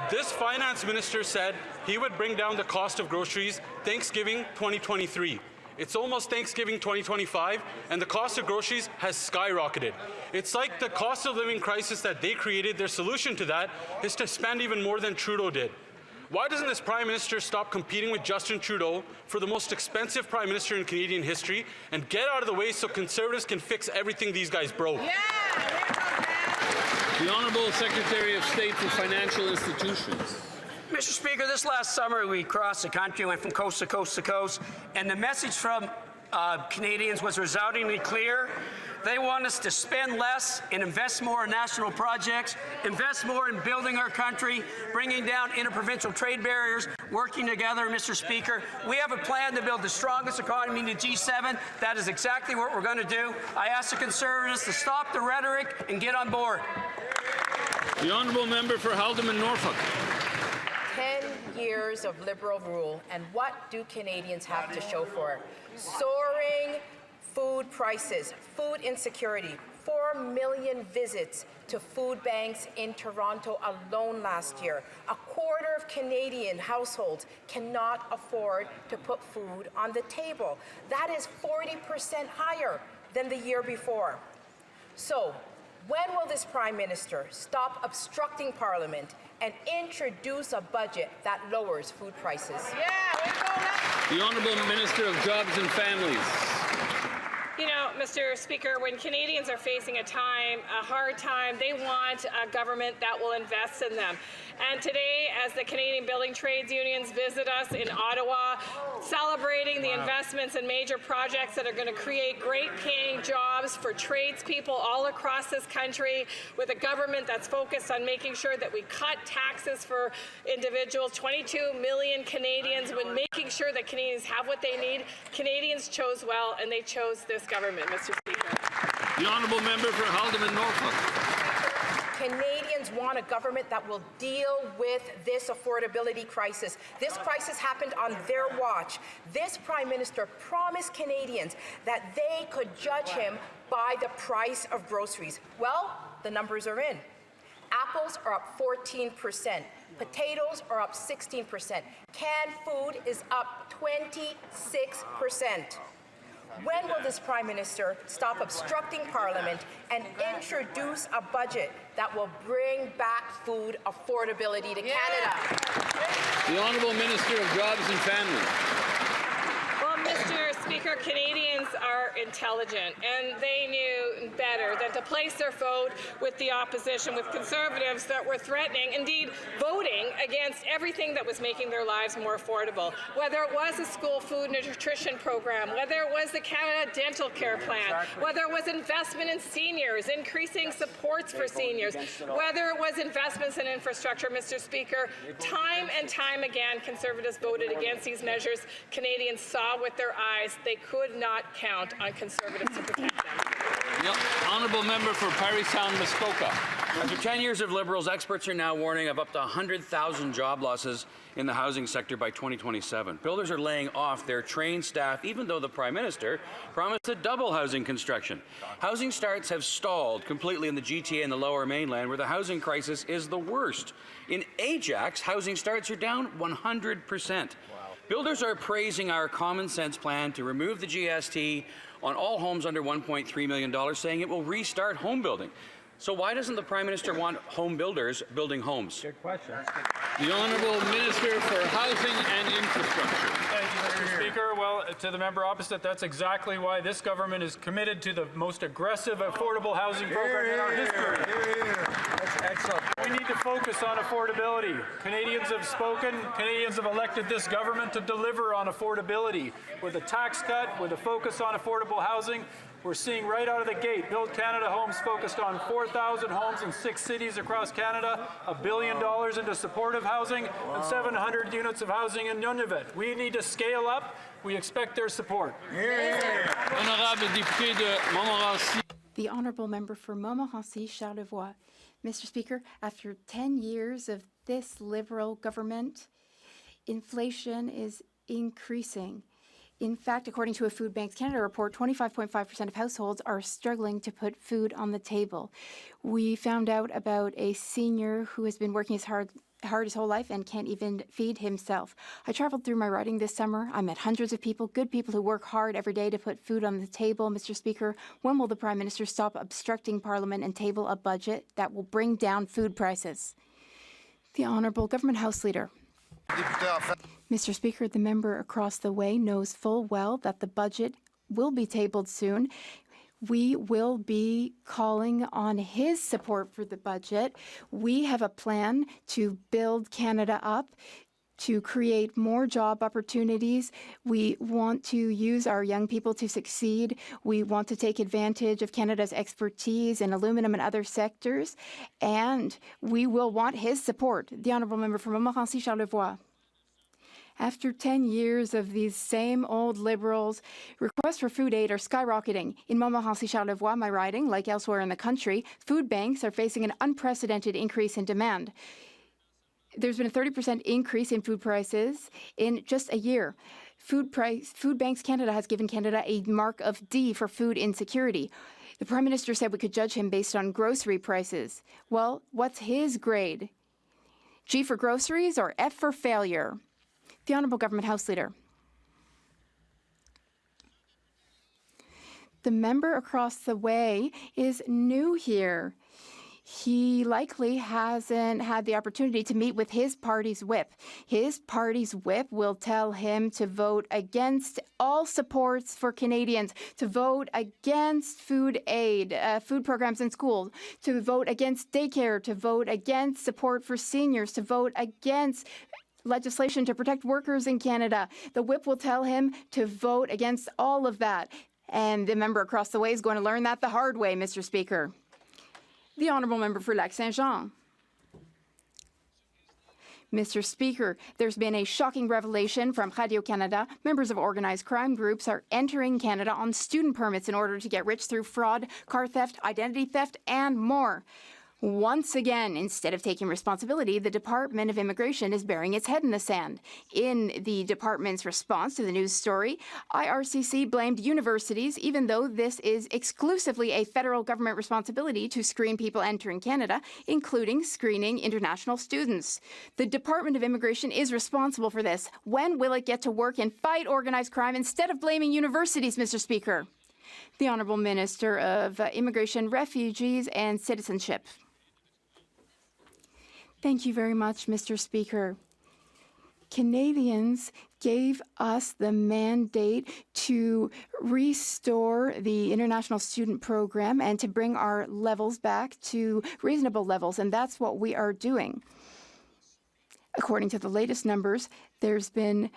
Speaker 4: This finance minister said he would bring down the cost of groceries Thanksgiving 2023. It's almost Thanksgiving 2025, and the cost of groceries has skyrocketed. It's like the cost of living crisis that they created. Their solution to that is to spend even more than Trudeau did. Why doesn't this Prime Minister stop competing with Justin Trudeau for the most expensive Prime Minister in Canadian history and get out of the way so Conservatives can fix everything these guys broke?
Speaker 7: The Honourable Secretary of State for Financial Institutions.
Speaker 22: Mr. Speaker, this last summer we crossed the country, went from coast to coast to coast, and the message from Canadians was resoundingly clear. They want us to spend less and invest more in national projects, invest more in building our country, bringing down interprovincial trade barriers, working together, Mr. Speaker. We have a plan to build the strongest economy in the G7. That is exactly what we're going to do. I ask the Conservatives to stop the rhetoric and get on board.
Speaker 7: The Honourable Member for Haldimand Norfolk.
Speaker 23: 10 years of Liberal rule, and what do Canadians have to show for it? Soaring food prices, food insecurity, 4 million visits to food banks in Toronto alone last year. A quarter of Canadian households cannot afford to put food on the table. That is 40% higher than the year before. So, When will this Prime Minister stop obstructing Parliament and introduce a budget that lowers food prices?
Speaker 7: The Honourable Minister of Jobs and Families.
Speaker 2: You know, Mr. Speaker, when Canadians are facing a hard time, they want a government that will invest in them. And today, as the Canadian Building Trades Unions visit us in Ottawa, celebrating the investments in major projects that are going to create great paying jobs for tradespeople all across this country, with a government that's focused on making sure that we cut taxes for individuals, 22 million Canadians, when making sure that Canadians have what they need. Canadians chose well, and they chose this government, Mr. Speaker.
Speaker 7: The Honourable Member for Haldimand Norfolk.
Speaker 23: Canadians want a government that will deal with this affordability crisis. This crisis happened on their watch. This Prime Minister promised Canadians that they could judge him by the price of groceries. Well, the numbers are in. Apples are up 14%. Potatoes are up 16%. Canned food is up 26%. When will this Prime Minister stop obstructing Parliament and introduce a budget that will bring back food affordability to Canada?
Speaker 7: The Honourable Minister of Jobs and Families.
Speaker 2: Well, Mr. Speaker, Canadians are intelligent, and they knew better than to place their vote with the opposition, with Conservatives that were threatening, indeed voting against everything that was making their lives more affordable. Whether it was a school food nutrition program, whether it was the Canada Dental Care Plan, whether it was investment in seniors, increasing supports for seniors, whether it was investments in infrastructure, Mr. Speaker, time and time again, Conservatives voted against these measures. Canadians saw with their eyes they could not count on Conservatives to protect them.
Speaker 7: The Honourable Member for Parry Sound Muskoka.
Speaker 5: After 10 years of Liberals, experts are now warning of up to 100,000 job losses in the housing sector by 2027. Builders are laying off their trained staff, even though the Prime Minister promised to double housing construction. Housing starts have stalled completely in the GTA and the Lower Mainland, where the housing crisis is the worst. In Ajax, housing starts are down 100%. Builders are praising our common sense plan to remove the GST on all homes under $1.3 million, saying it will restart home building. So why doesn't the Prime Minister want home builders building homes? Good question.
Speaker 7: The Honourable Minister for Housing and Infrastructure.
Speaker 6: Thank you, Mr. Speaker. Well, to the member opposite, that's exactly why this government is committed to the most aggressive affordable housing program in our history. That's excellent. We need to focus on affordability. Canadians have spoken. Canadians have elected this government to deliver on affordability. With a tax cut, with a focus on affordable housing, we're seeing right out of the gate, Build Canada Homes focused on 4,000 homes in 6 cities across Canada, $1 billion into supportive housing, and 700 units of housing in Nunavut. We need to scale up. We expect their support.
Speaker 19: The Honourable Member for Montmorency-Charlevoix. Mr. Speaker, after 10 years of this Liberal government, inflation is increasing. In fact, according to a Food Banks Canada report, 25.5% of households are struggling to put food on the table. We found out about a senior who has been working hard his whole life and can't even feed himself. I traveled through my riding this summer. I met hundreds of people, good people who work hard every day to put food on the table. Mr. Speaker, when will the Prime Minister stop obstructing Parliament and table a budget that will bring down food prices? The Honourable Government House Leader. Mr. Speaker, the member across the way knows full well that the budget will be tabled soon. We will be calling on his support for the budget. We have a plan to build Canada up, to create more job opportunities. We want to use our young people to succeed. We want to take advantage of Canada's expertise in aluminum and other sectors, and we will want his support. The Honourable Member for Montmorency-Charlevoix. After 10 years of these same old Liberals, requests for food aid are skyrocketing. In Montmorency-Charlevoix, my riding, like elsewhere in the country, food banks are facing an unprecedented increase in demand. There's been a 30% increase in food prices in just a year. Food Banks Canada has given Canada a mark of D for food insecurity. The Prime Minister said we could judge him based on grocery prices. Well, what's his grade? G for groceries or F for failure? The Honourable Government House Leader. The member across the way is new here. He likely hasn't had the opportunity to meet with his party's whip. His party's whip will tell him to vote against all supports for Canadians, to vote against food aid, food programs in schools, to vote against daycare, to vote against support for seniors, to vote against legislation to protect workers in Canada. The whip will tell him to vote against all of that. And the member across the way is going to learn that the hard way, Mr. Speaker. The honourable member for Lac-Saint-Jean. Mr. Speaker, there's been a shocking revelation from Radio-Canada. Members of organized crime groups are entering Canada on student permits in order to get rich through fraud, car theft, identity theft, and more. Once again, instead of taking responsibility, the Department of Immigration is burying its head in the sand. In the department's response to the news story, IRCC blamed universities, even though this is exclusively a federal government responsibility to screen people entering Canada, including screening international students. The Department of Immigration is responsible for this. When will it get to work and fight organized crime instead of blaming universities, Mr. Speaker? The Honourable Minister of Immigration, Refugees and Citizenship. Thank you very much, Mr. Speaker. Canadians gave us the mandate to restore the international student program and to bring our levels back to reasonable levels, and that's what we are doing. According to the latest numbers, there's been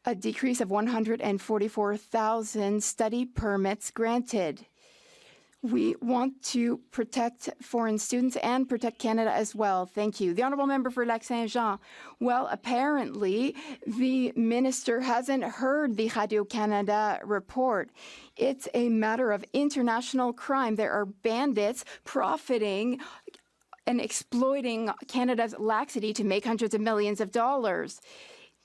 Speaker 19: a decrease of 144,000 study permits granted. We want to protect foreign students and protect Canada as well. Thank you. The honourable member for Lac-Saint-Jean. Well, apparently, the minister hasn't heard the Radio-Canada report. It's a matter of international crime. There are bandits profiting and exploiting Canada's laxity to make hundreds of millions of dollars.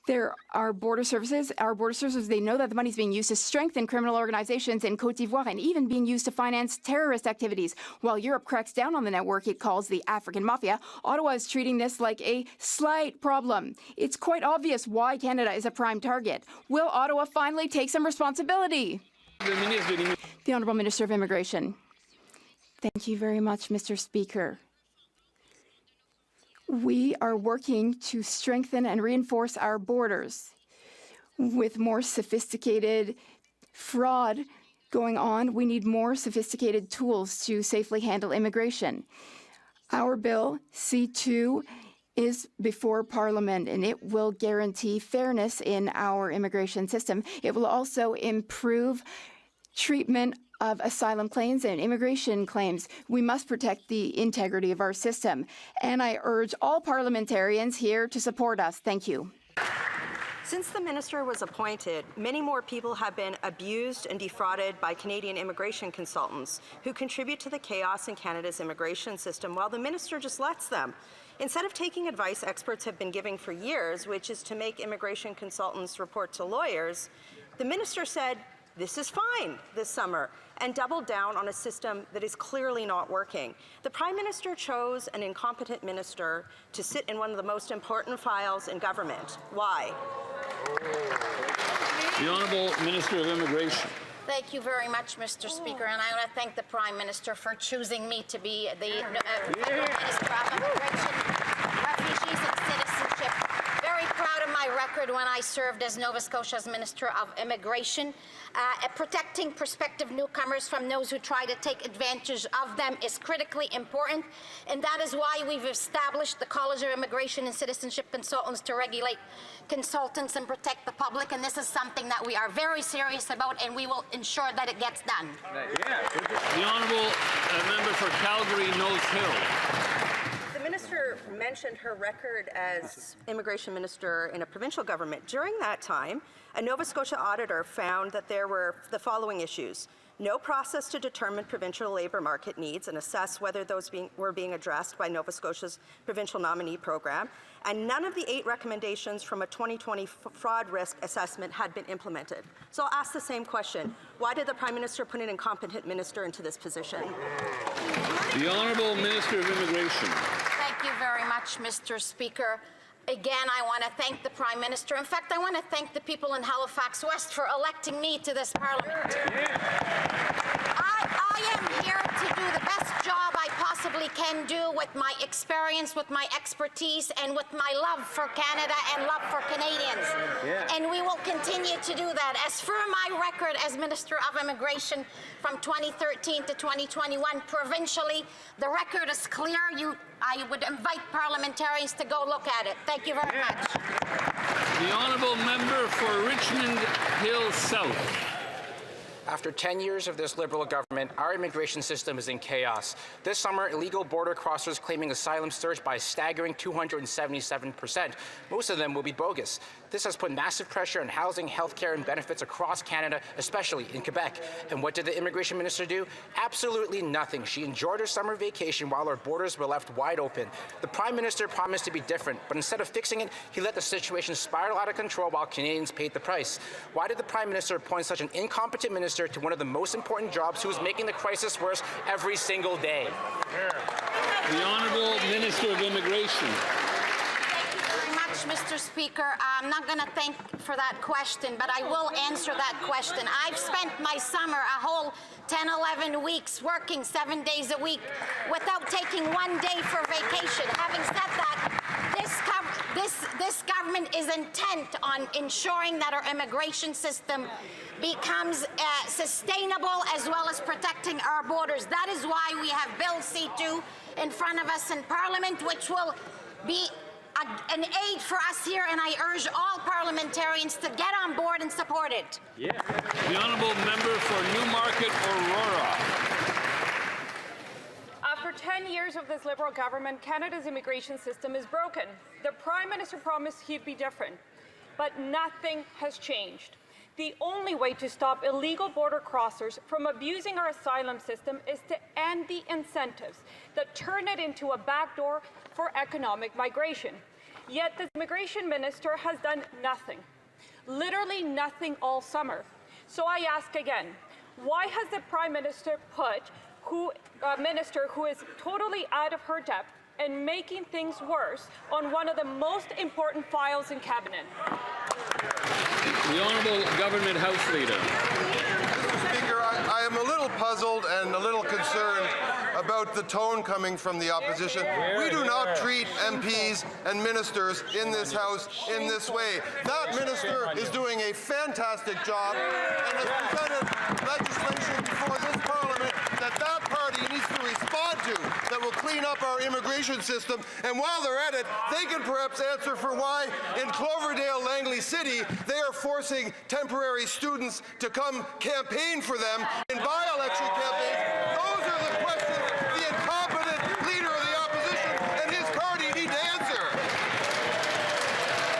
Speaker 19: There are border services. Our border services, they know that the money is being used to strengthen criminal organizations in Côte d'Ivoire and even being used to finance terrorist activities. While Europe cracks down on the network it calls the African Mafia, Ottawa is treating this like a slight problem. It's quite obvious why Canada is a prime target. Will Ottawa finally take some responsibility? The Honourable Minister of Immigration. Thank you very much, Mr. Speaker. We are working to strengthen and reinforce our borders. With more sophisticated fraud going on, we need more sophisticated tools to safely handle immigration. Our bill, C2, is before Parliament, and it will guarantee fairness in our immigration system. It will also improve treatment of asylum claims and immigration claims. We must protect the integrity of our system. And I urge all parliamentarians here to support us. Thank you.
Speaker 14: Since the minister was appointed, many more people have been abused and defrauded by Canadian immigration consultants who contribute to the chaos in Canada's immigration system while the minister just lets them. Instead of taking advice experts have been giving for years, which is to make immigration consultants report to lawyers, the minister said, "This is fine," this summer, and doubled down on a system that is clearly not working. The Prime Minister chose an incompetent minister to sit in one of the most important files in government. Why?
Speaker 7: The Honourable Minister of Immigration.
Speaker 9: Thank you very much, Mr. Speaker, and I want to thank the Prime Minister for choosing me to be the Minister of Immigration, Refugees and Citizenship. Very proud of my record when I served as Nova Scotia's Minister of Immigration. Protecting prospective newcomers from those who try to take advantage of them is critically important, and that is why we've established the College of Immigration and Citizenship Consultants to regulate consultants and protect the public, and this is something that we are very serious about, and we will ensure that it gets done.
Speaker 7: The honourable member for Calgary Nose Hill.
Speaker 14: The minister mentioned her record as immigration minister in a provincial government. During that time, a Nova Scotia auditor found that there were the following issues: no process to determine provincial labour market needs and assess whether those were being addressed by Nova Scotia's provincial nominee program, and none of the 8 recommendations from a 2020 fraud risk assessment had been implemented. So I'll ask the same question. Why did the Prime Minister put an incompetent minister into this position?
Speaker 7: The Honourable Minister of Immigration.
Speaker 9: Thank you very much, Mr. Speaker. Again, I want to thank the Prime Minister. In fact, I want to thank the people in Halifax West for electing me to this Parliament. I am here to do the best job I possibly can do with my experience, with my expertise, and with my love for Canada and love for Canadians. And we will continue to do that. As for my record as Minister of Immigration from 2013 to 2021, provincially, the record is clear. I would invite parliamentarians to go look at it. Thank you very much.
Speaker 7: The honourable member for Richmond Hill South.
Speaker 1: After 10 years of this Liberal government, our immigration system is in chaos. This summer, illegal border crossers claiming asylum surged by a staggering 277%. Most of them will be bogus. This has put massive pressure on housing, healthcare, and benefits across Canada, especially in Quebec. And what did the immigration minister do? Absolutely nothing. She enjoyed her summer vacation while our borders were left wide open. The Prime Minister promised to be different, but instead of fixing it, he let the situation spiral out of control while Canadians paid the price. Why did the Prime Minister appoint such an incompetent minister to one of the most important jobs who is making the crisis worse every single day?
Speaker 7: The Honourable Minister of Immigration.
Speaker 9: Mr. Speaker, I'm not going to thank for that question, but I will answer that question. I've spent my summer, a whole 10, 11 weeks, working 7 days a week without taking one day for vacation. Having said that, this government is intent on ensuring that our immigration system becomes sustainable as well as protecting our borders. That is why we have Bill C-2 in front of us in Parliament, which will be an aid for us here, and I urge all parliamentarians to get on board and support it.
Speaker 7: The honourable member for Newmarket Aurora.
Speaker 8: After 10 years of this Liberal government, Canada's immigration system is broken. The Prime Minister promised he'd be different, but nothing has changed. The only way to stop illegal border crossers from abusing our asylum system is to end the incentives that turn it into a backdoor for economic migration. Yet the immigration minister has done nothing, literally nothing all summer. So I ask again, why has the Prime Minister put a minister who is totally out of her depth and making things worse on one of the most important files in Cabinet?
Speaker 7: The Honourable Government House Leader.
Speaker 11: Mr. Speaker, I am a little puzzled and a little concerned about the tone coming from the opposition. We do not treat MPs and ministers in this House in this way. That minister is doing a fantastic job and has presented legislation before this Parliament that party needs to respond to that will clean up our immigration system. And while they're at it, they can perhaps answer for why in Cloverdale, Langley City, they are forcing temporary students to come campaign for them in by-election campaigns. Those are the questions the incompetent leader of the opposition and his party need to answer.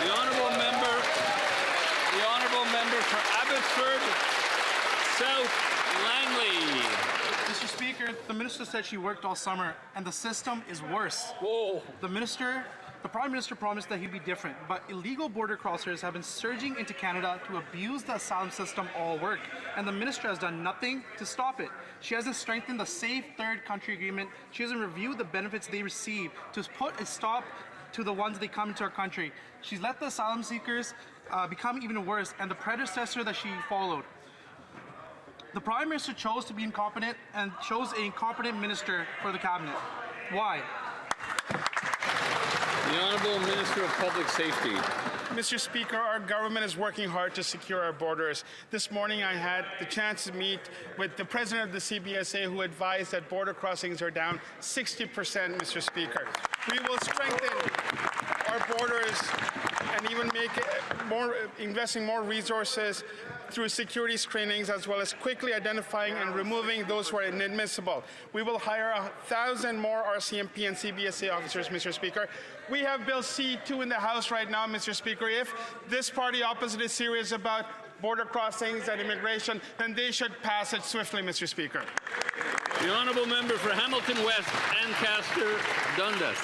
Speaker 7: The honourable member for Abbotsford South Langley.
Speaker 20: Mr. Speaker, the minister said she worked all summer, and the system is worse.
Speaker 7: Whoa.
Speaker 20: The Prime Minister promised that he'd be different, but illegal border crossers have been surging into Canada to abuse the asylum system all work, and the minister has done nothing to stop it. She hasn't strengthened the Safe Third Country Agreement. She hasn't reviewed the benefits they receive to put a stop to the ones they come into our country. She's let the asylum seekers become even worse, and the predecessor that she followed. The Prime Minister chose to be incompetent and chose an incompetent minister for the Cabinet. Why?
Speaker 7: The Honourable Minister of Public Safety.
Speaker 20: Mr. Speaker, our government is working hard to secure our borders. This morning I had the chance to meet with the president of the CBSA, who advised that border crossings are down 60%, Mr. Speaker. We will strengthen our borders and even make investing more resources through security screenings, as well as quickly identifying and removing those who are inadmissible. We will hire 1,000 more RCMP and CBSA officers, Mr. Speaker. We have Bill C-2 in the House right now, Mr. Speaker. If this party opposite is serious about border crossings and immigration, then they should pass it swiftly, Mr. Speaker.
Speaker 7: The honourable member for Hamilton West, Ancaster Dundas.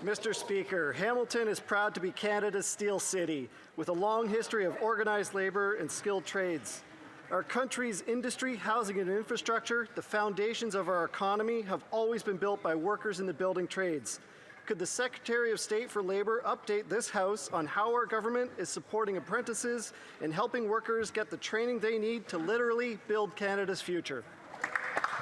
Speaker 24: Mr. Speaker, Hamilton is proud to be Canada's steel city, with a long history of organized labor and skilled trades. Our country's industry, housing, and infrastructure, the foundations of our economy, have always been built by workers in the building trades. Could the Secretary of State for Labor update this House on how our government is supporting apprentices and helping workers get the training they need to literally build Canada's future?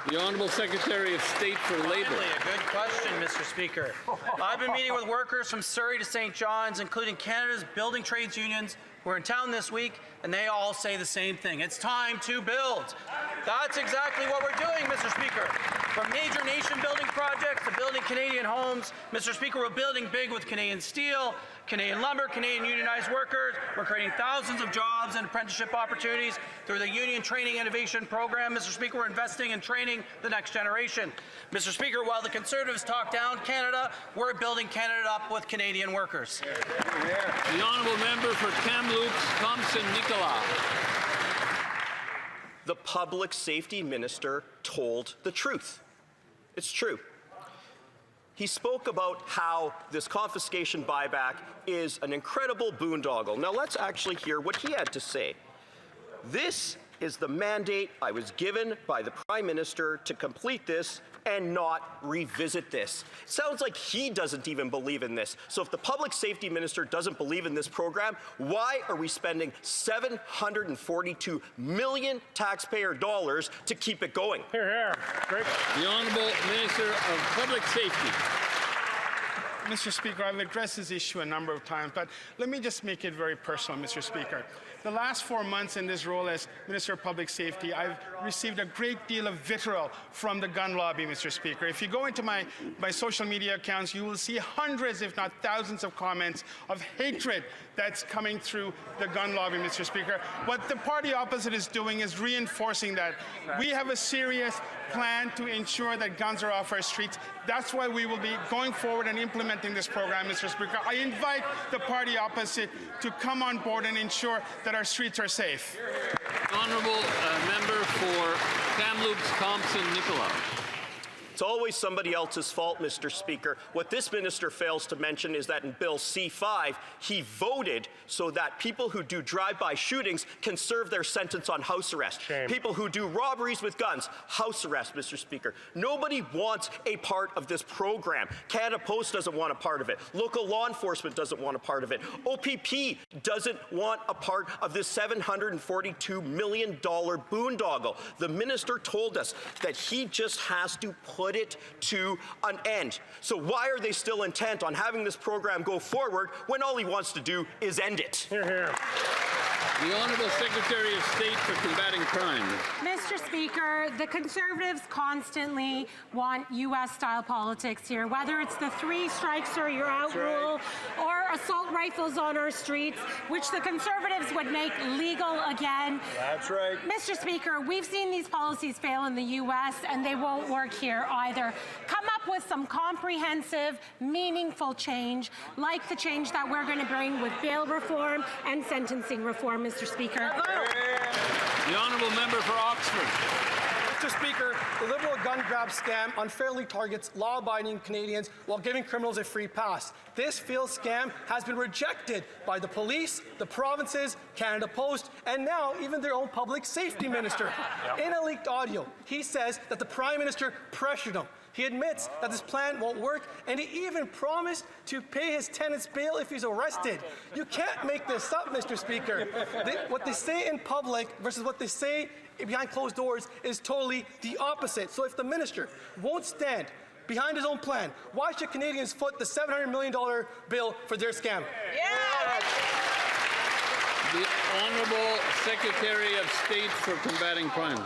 Speaker 7: The Honourable Secretary of State for Labour.
Speaker 12: Finally, a good question, Mr. Speaker. I've been meeting with workers from Surrey to St. John's, including Canada's building trades unions. We're in town this week, and they all say the same thing. It's time to build. That's exactly what we're doing, Mr. Speaker. From major nation-building projects to building Canadian homes, Mr. Speaker, we're building big with Canadian steel, Canadian lumber, Canadian unionized workers. We're creating thousands of jobs and apprenticeship opportunities through the Union Training Innovation Program. Mr. Speaker, we're investing in training the next generation. Mr. Speaker, while the Conservatives talk down Canada, we're building Canada up with Canadian workers.
Speaker 7: The Honourable Member for Kamloops, Thompson Nicola.
Speaker 13: The Public Safety Minister told the truth. It's true. He spoke about how this confiscation buyback is an incredible boondoggle. Now let's actually hear what he had to say. This is the mandate I was given by the Prime Minister to complete this and not revisit this. Sounds like he doesn't even believe in this. So if the Public Safety Minister doesn't believe in this program, why are we spending $742 million taxpayer dollars to keep it going?
Speaker 20: Here, here. Great.
Speaker 7: The Honourable Minister of Public Safety.
Speaker 20: Mr. Speaker, I've addressed this issue a number of times, but let me just make it very personal, Mr. Speaker. The last 4 months in this role as Minister of Public Safety, I've received a great deal of vitriol from the gun lobby, Mr. Speaker. If you go into my social media accounts, you will see hundreds, if not thousands, of comments of hatred that's coming through the gun lobby, Mr. Speaker. What the party opposite is doing is reinforcing that. We have a serious plan to ensure that guns are off our streets. That's why we will be going forward and implementing this program, Mr. Speaker. I invite the party opposite to come on board and ensure that our streets are safe.
Speaker 7: Honourable Member for Kamloops, Thompson Nicola.
Speaker 13: It's always somebody else's fault, Mr. Speaker. What this minister fails to mention is that in Bill C-5, he voted so that people who do drive-by shootings can serve their sentence on house arrest.
Speaker 20: Shame.
Speaker 13: People who do robberies with guns, house arrest, Mr. Speaker. Nobody wants a part of this program. Canada Post doesn't want a part of it. Local law enforcement doesn't want a part of it. OPP doesn't want a part of this $742 million boondoggle. The minister told us that he just has to put it to an end. So why are they still intent on having this program go forward when all he wants to do is end it?
Speaker 20: Here, here.
Speaker 7: The Honourable Secretary of State for Combating Crime.
Speaker 15: Mr. Speaker, the Conservatives constantly want U.S.-style politics here, whether it's the 3 strikes or you're out rule or assault rifles on our streets, which the Conservatives would make legal again.
Speaker 24: That's right.
Speaker 15: Mr. Speaker, we've seen these policies fail in the U.S. and they won't work here either. Come up with some comprehensive, meaningful change, like the change that we're going to bring with bail reform and sentencing reform, Mr. Speaker.
Speaker 7: The Honourable Member for Oxford.
Speaker 16: Mr. Speaker, the Liberal gun grab scam unfairly targets law-abiding Canadians while giving criminals a free pass. This failed scam has been rejected by the police, the provinces, Canada Post, and now even their own public safety minister. In a leaked audio, he says that the Prime Minister pressured him. He admits that this plan won't work, and he even promised to pay his tenants bail if he's arrested. You can't make this up, Mr. Speaker. What they say in public versus what they say behind closed doors is totally the opposite. So if the minister won't stand behind his own plan, why should Canadians foot the $700 million bill for their scam?
Speaker 7: The Honourable Secretary of State for Combating Crime.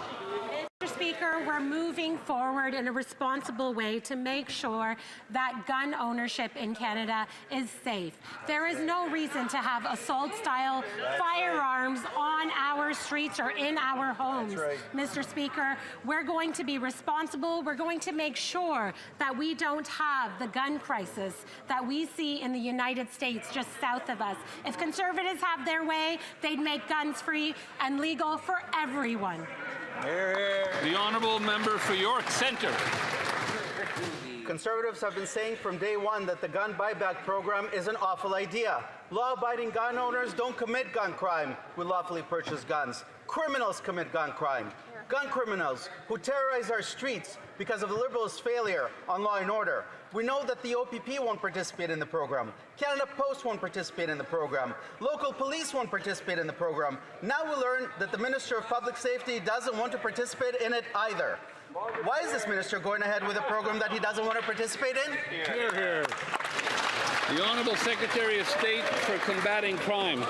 Speaker 15: Mr. Speaker, we're moving forward in a responsible way to make sure that gun ownership in Canada is safe. There is no reason to have assault-style firearms on our streets or in our homes. Mr. Speaker, we're going to be responsible. We're going to make sure that we don't have the gun crisis that we see in the United States just south of us. If Conservatives have their way, they'd make guns free and legal for everyone.
Speaker 7: The Honourable Member for York Centre.
Speaker 25: Conservatives have been saying from day one that the gun buyback program is an awful idea. Law-abiding gun owners don't commit gun crime with lawfully purchased guns. Criminals commit gun crime. gun criminals who terrorize our streets because of the Liberals' failure on law and order. We know that the OPP won't participate in the program. Canada Post won't participate in the program. Local police won't participate in the program. Now we learn that the Minister of Public Safety doesn't want to participate in it either. Why is this minister going ahead with a program that he doesn't want to participate in?
Speaker 7: Hear, hear. The Honourable Secretary of State for Combating Crime.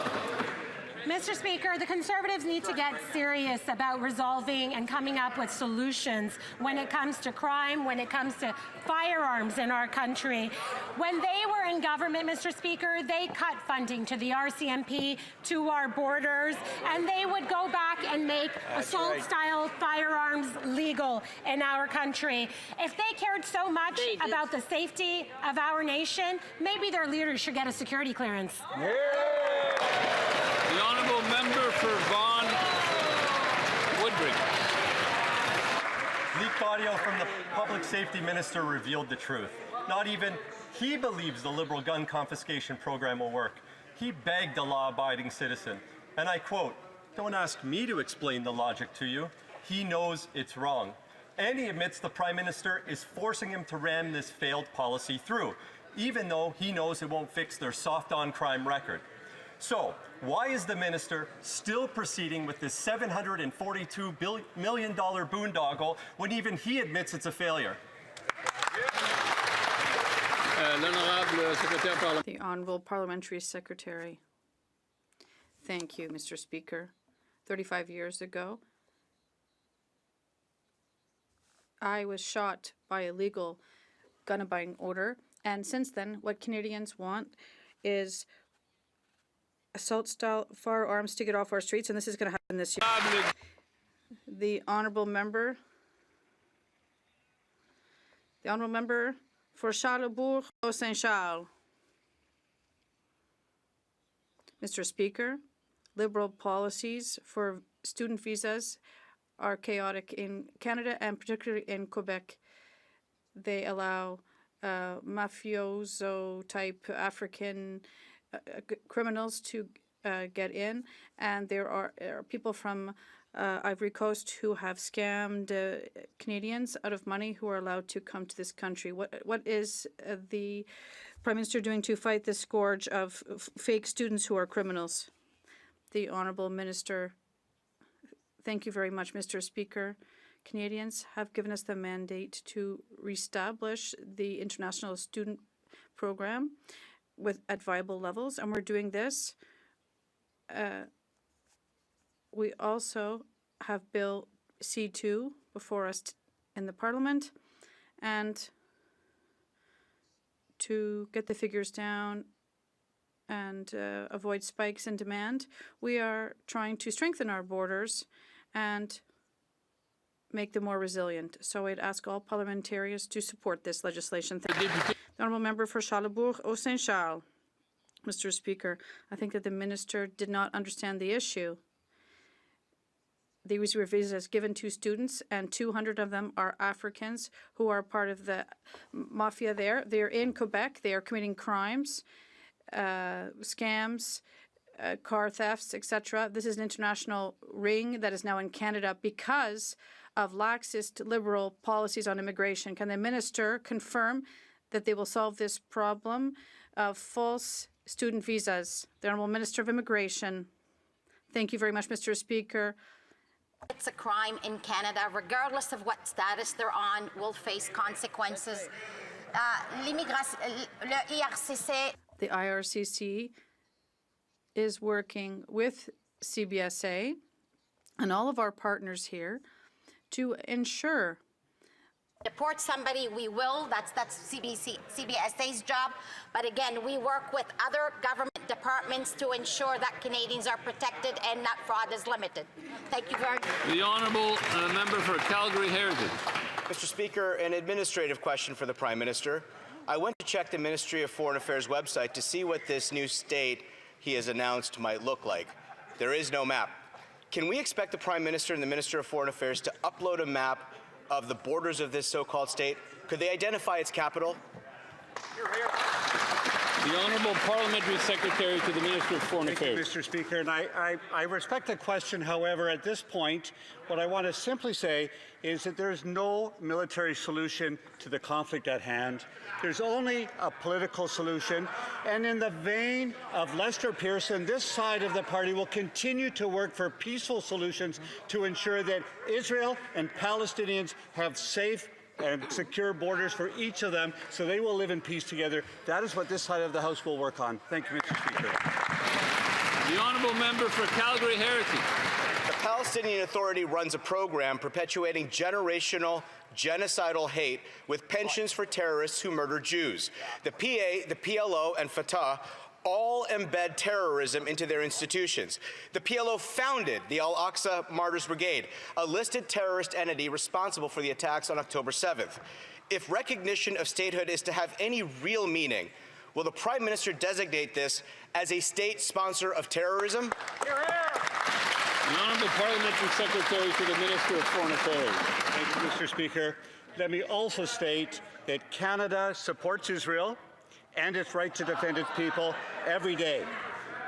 Speaker 15: Mr. Speaker, the Conservatives need to get serious about resolving and coming up with solutions when it comes to crime, when it comes to firearms in our country. When they were in government, Mr. Speaker, they cut funding to the RCMP, to our borders, and they would go back and make assault-style firearms legal in our country. If they cared so much about the safety of our nation, maybe their leaders should get a security clearance.
Speaker 7: The Honourable Member for Vaughan Woodbridge.
Speaker 3: Leaked audio from the Public Safety Minister revealed the truth. Not even he believes the Liberal gun confiscation program will work. He begged a law-abiding citizen, and I quote, "Don't ask me to explain the logic to you. He knows it's wrong." And he admits the Prime Minister is forcing him to ram this failed policy through, even though he knows it won't fix their soft-on-crime record. So, why is the minister still proceeding with this $742 million boondoggle when even he admits it's a failure?
Speaker 10: The Honourable Parliamentary Secretary. Thank you, Mr. Speaker. 35 years ago, I was shot by a legal gun-abiding order, and since then, what Canadians want is assault-style firearms to get off our streets, and this is going to happen this year. The Honourable Member for Charlesbourg-Saint-Charles. Mr. Speaker, Liberal policies for student visas are chaotic in Canada and particularly in Quebec. They allow mafioso-type African criminals to get in, and there are people from Ivory Coast who have scammed Canadians out of money who are allowed to come to this country. What is the Prime Minister doing to fight this scourge of fake students who are criminals? The Honourable Minister. Thank you very much, Mr. Speaker. Canadians have given us the mandate to reestablish the international student program at viable levels, and we're doing this. We also have Bill C2 before us in the Parliament, and to get the figures down and avoid spikes in demand, we are trying to strengthen our borders and make them more resilient. So I'd ask all parliamentarians to support this legislation. Thank you. The Honourable Member for Charlesbourg-Saint-Charles. Mr. Speaker, I think that the minister did not understand the issue. These were visas given to students, and 200 of them are Africans who are part of the mafia there. They're in Quebec. They are committing crimes, scams, car thefts, etc. This is an international ring that is now in Canada because of laxist Liberal policies on immigration. Can the minister confirm that they will solve this problem of false student visas? The Honourable Minister of Immigration. Thank you very much, Mr. Speaker.
Speaker 9: It's a crime in Canada, regardless of what status they're on, will face consequences.
Speaker 10: The IRCC is working with CBSA and all of our partners here to ensure.
Speaker 9: Deport somebody, we will. That's CBSA's job. But again, we work with other government departments to ensure that Canadians are protected and that fraud is limited. Thank you very much.
Speaker 7: The Honourable Member for Calgary Heritage.
Speaker 17: Mr. Speaker, an administrative question for the Prime Minister. I went to check the Ministry of Foreign Affairs website to see what this new state he has announced might look like. There is no map. Can we expect the Prime Minister and the Minister of Foreign Affairs to upload a map of the borders of this so-called state? Could they identify its capital?
Speaker 7: The Honourable Parliamentary Secretary to the Minister of Foreign Affairs.
Speaker 4: Thank you, Mr. Speaker. And I respect the question. However, at this point, what I want to simply say is that there is no military solution to the conflict at hand. There's only a political solution. And in the vein of Lester Pearson, this side of the party will continue to work for peaceful solutions to ensure that Israel and Palestinians have safe and secure borders for each of them, so they will live in peace together. That is what this side of the House will work on. Thank you, Mr. Speaker.
Speaker 7: The Honourable Member for Calgary Heritage.
Speaker 17: The Palestinian Authority runs a program perpetuating generational genocidal hate with pensions for terrorists who murder Jews. The PA, the PLO, and Fatah all embed terrorism into their institutions. The PLO founded the Al-Aqsa Martyrs Brigade, a listed terrorist entity responsible for the attacks on October 7th. If recognition of statehood is to have any real meaning, will the Prime Minister designate this as a state sponsor of terrorism?
Speaker 7: The Honourable Parliamentary Secretary to the Minister of Foreign Affairs.
Speaker 4: Thank you, Mr. Speaker. Let me also state that Canada supports Israel and its right to defend its people every day.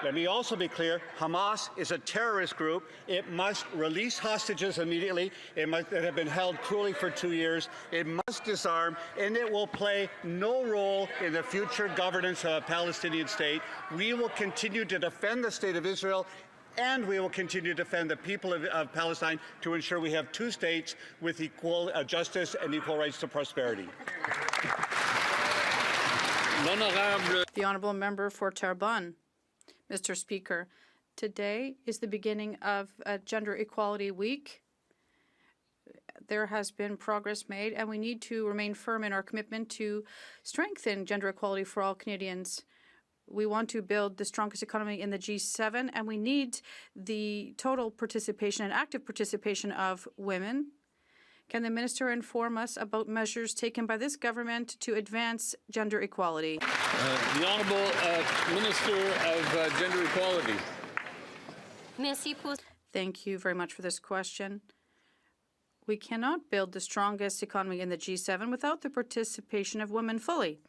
Speaker 4: Let me also be clear, Hamas is a terrorist group. It must release hostages immediately that have been held cruelly for 2 years. It must disarm, and it will play no role in the future governance of a Palestinian state. We will continue to defend the state of Israel, and we will continue to defend the people of Palestine to ensure we have two states with equal justice and equal rights to prosperity.
Speaker 10: The Honourable Member for Terrebonne. Mr. Speaker, today is the beginning of Gender Equality Week. There has been progress made, and we need to remain firm in our commitment to strengthen gender equality for all Canadians. We want to build the strongest economy in the G7, and we need the total participation and active participation of women. Can the minister inform us about measures taken by this government to advance gender equality?
Speaker 7: The Honourable Minister of Gender Equality.
Speaker 10: Thank you very much for this question. We cannot build the strongest economy in the G7 without the participation of women fully.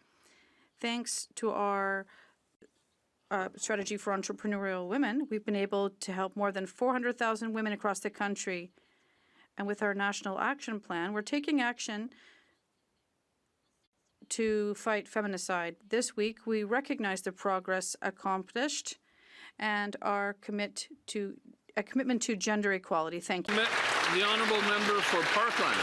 Speaker 10: Thanks to our strategy for entrepreneurial women, we've been able to help more than 400,000 women across the country. And with our National Action Plan, we're taking action to fight feminicide. This week, we recognize the progress accomplished and our commitment to gender equality. Thank you.
Speaker 7: The Honourable Member for Parkland.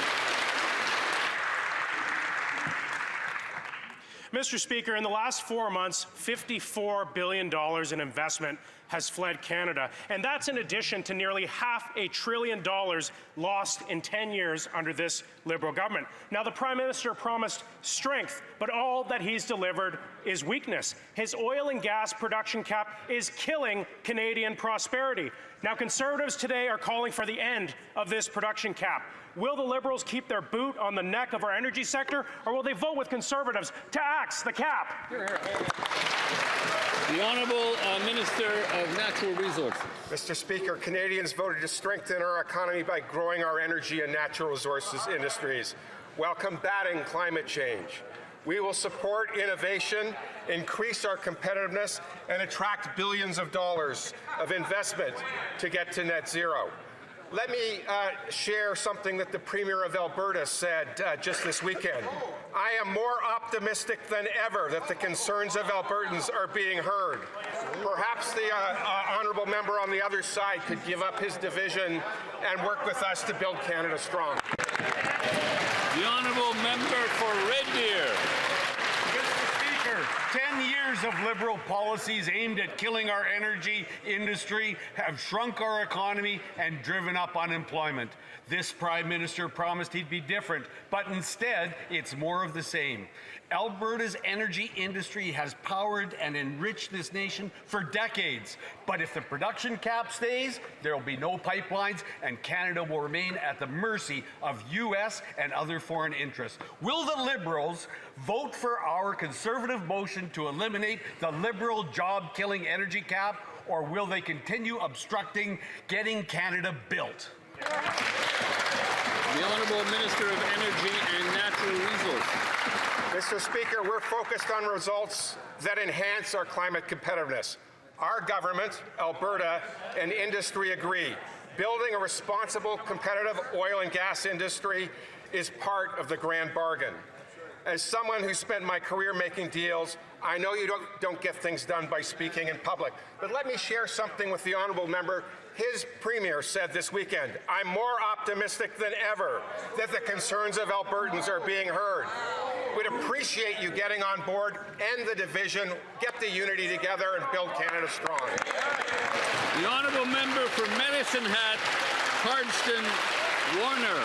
Speaker 18: Mr. Speaker, in the last 4 months, $54 billion in investment has fled Canada, and that's in addition to nearly $500 billion lost in 10 years under this Liberal government. Now, the Prime Minister promised strength, but all that he's delivered is weakness. His oil and gas production cap is killing Canadian prosperity. Now, Conservatives today are calling for the end of this production cap. Will the Liberals keep their boot on the neck of our energy sector, or will they vote with Conservatives to axe the cap?
Speaker 7: The Honourable Minister of Natural Resources.
Speaker 21: Mr. Speaker, Canadians voted to strengthen our economy by growing our energy and natural resources industries while combating climate change. We will support innovation, increase our competitiveness, and attract billions of dollars of investment to get to net zero. Let me share something that the Premier of Alberta said just this weekend. I am more optimistic than ever that the concerns of Albertans are being heard. Perhaps the honourable member on the other side could give up his division and work with us to build Canada strong.
Speaker 7: The Honourable Member for Red Deer.
Speaker 22: 10 years of Liberal policies aimed at killing our energy industry have shrunk our economy and driven up unemployment. This Prime Minister promised he'd be different, but instead, it's more of the same. Alberta's energy industry has powered and enriched this nation for decades. But if the production cap stays, there will be no pipelines, and Canada will remain at the mercy of U.S. and other foreign interests. Will the Liberals vote for our Conservative motion to eliminate the Liberal job-killing energy cap, or will they continue obstructing getting Canada built?
Speaker 7: The Honourable Minister of Energy and Natural Resources.
Speaker 21: Mr. Speaker, we're focused on results that enhance our climate competitiveness. Our government, Alberta, and industry agree. Building a responsible, competitive oil and gas industry is part of the grand bargain. As someone who spent my career making deals, I know you don't get things done by speaking in public. But let me share something with the honourable member. His premier said this weekend, "I'm more optimistic than ever that the concerns of Albertans are being heard." We'd appreciate you getting on board, end the division, get the unity together, and build Canada strong.
Speaker 7: The honourable member for Medicine Hat, Cardston Warner.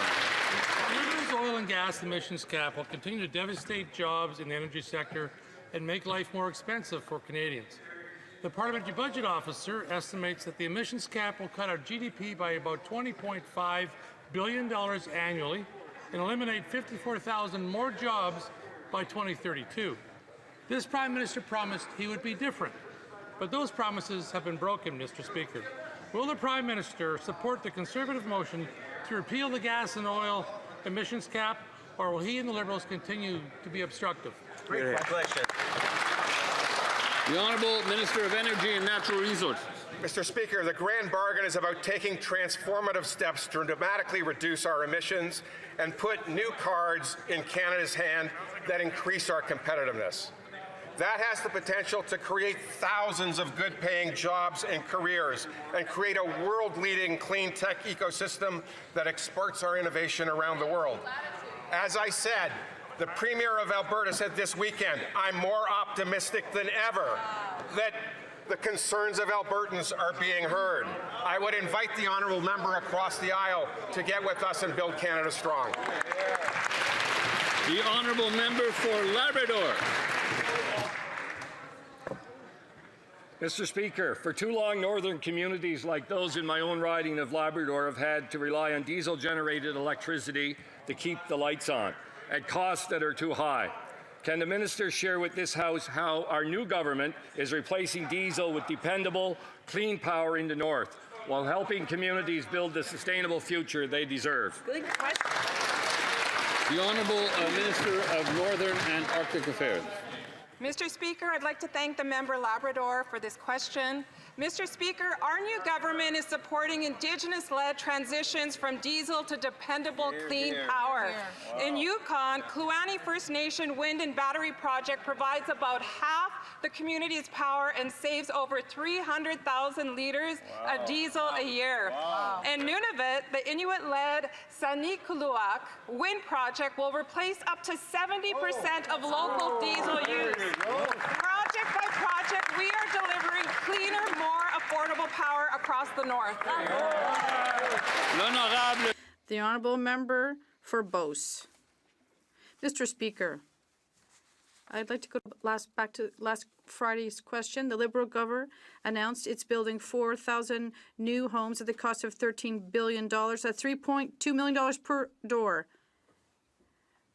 Speaker 2: Canada's oil and gas emissions cap will continue to devastate jobs in the energy sector and make life more expensive for Canadians. The Parliamentary Budget Officer estimates that the emissions cap will cut our GDP by about $20.5 billion annually and eliminate 54,000 more jobs by 2032. This Prime Minister promised he would be different, but those promises have been broken, Mr. Speaker. Will the Prime Minister support the Conservative motion to repeal the gas and oil emissions cap, or will he and the Liberals continue to be obstructive?
Speaker 13: Great question.
Speaker 7: The Honourable Minister of Energy and Natural Resources.
Speaker 21: Mr. Speaker, the grand bargain is about taking transformative steps to dramatically reduce our emissions and put new cards in Canada's hand that increase our competitiveness. That has the potential to create thousands of good-paying jobs and careers and create a world-leading clean tech ecosystem that exports our innovation around the world. As I said, the Premier of Alberta said this weekend, "I'm more optimistic than ever that the concerns of Albertans are being heard." I would invite the honourable member across the aisle to get with us and build Canada strong.
Speaker 7: The honourable member for Labrador.
Speaker 5: Mr. Speaker, for too long, northern communities like those in my own riding of Labrador have had to rely on diesel-generated electricity to keep the lights on at costs that are too high. Can the minister share with this House how our new government is replacing diesel with dependable, clean power in the north while helping communities build the sustainable future they deserve?
Speaker 7: The Honourable Minister of Northern and Arctic Affairs.
Speaker 6: Mr. Speaker, I'd like to thank the member Labrador for this question. Mr. Speaker, our new government is supporting Indigenous-led transitions from diesel to dependable clean power. In Yukon, Kluane First Nation wind and battery project provides about half the community's power and saves over 300,000 liters of diesel a year. In Nunavut, the Inuit-led Sanikuluak wind project will replace up to 70% of local diesel use. Project by project, we are delivering cleaner, more affordable power across the north.
Speaker 10: The honourable member for Beauce. Mr. Speaker, I'd like to go back to last Friday's question. The Liberal government announced it's building 4,000 new homes at the cost of $13 billion. That's $3.2 million per door.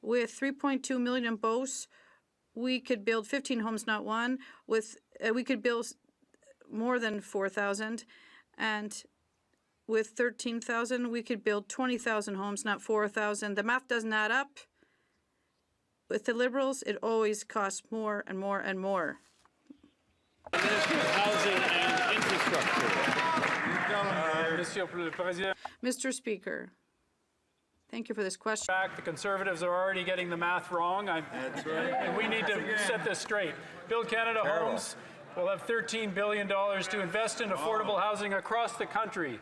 Speaker 10: With $3.2 million in Beauce, we could build 15 homes, not one. We could build more than 4,000, and with 13,000, we could build 20,000 homes, not 4,000. The math doesn't add up. With the Liberals, it always costs more and more and more.
Speaker 7: Minister of Housing and Infrastructure.
Speaker 10: Mr. Speaker, thank you for this question.
Speaker 19: The Conservatives are already getting the math wrong. That's right. And we need to set this straight. Build Canada Homes will have $13 billion to invest in affordable housing across the country.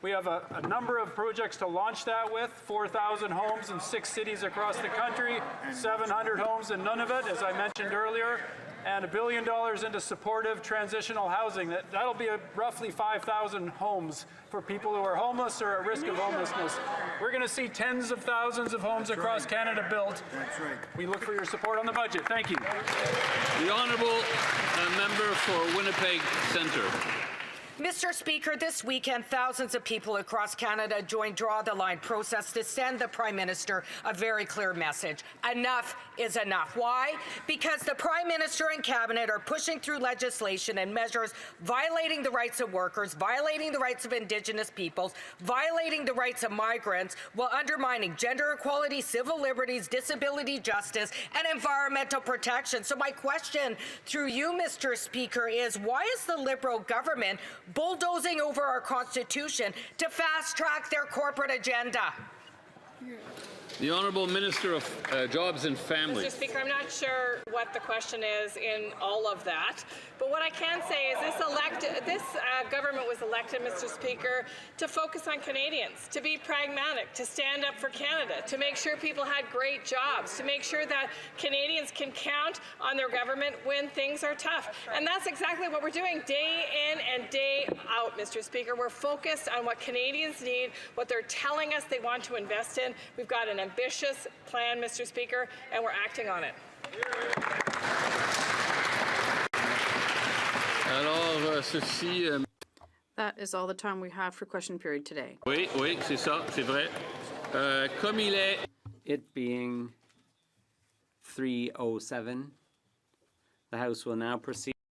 Speaker 19: We have a number of projects to launch that with, 4,000 homes in 6 cities across the country, 700 homes in Nunavut, as I mentioned earlier, and $1 billion into supportive transitional housing. That'll be roughly 5,000 homes for people who are homeless or at risk of homelessness. We're going to see tens of thousands of homes across Canada built. That's right. We look for your support on the budget. Thank you.
Speaker 7: The honourable member for Winnipeg Centre.
Speaker 1: Mr. Speaker, this weekend, thousands of people across Canada joined Draw the Line protests to send the Prime Minister a very clear message. Enough is enough. Why? Because the Prime Minister and Cabinet are pushing through legislation and measures violating the rights of workers, violating the rights of Indigenous peoples, violating the rights of migrants, while undermining gender equality, civil liberties, disability justice, and environmental protection. So my question through you, Mr. Speaker, is why is the Liberal government bulldozing over our Constitution to fast-track their corporate agenda?
Speaker 7: The Honourable Minister of Jobs and Families.
Speaker 6: Mr. Speaker, I'm not sure what the question is in all of that, but what I can say is this government was elected, Mr. Speaker, to focus on Canadians, to be pragmatic, to stand up for Canada, to make sure people had great jobs, to make sure that Canadians can count on their government when things are tough. And that's exactly what we're doing day in and day out, Mr. Speaker. We're focused on what Canadians need, what they're telling us they want to invest in. We've got an ambitious plan, Mr. Speaker, and we're acting on it.
Speaker 7: Alors, ceci...
Speaker 10: That is all the time we have for question period today.
Speaker 7: Oui, c'est ça, c'est vrai. Comme il est...
Speaker 8: It being 3:07, the House will now proceed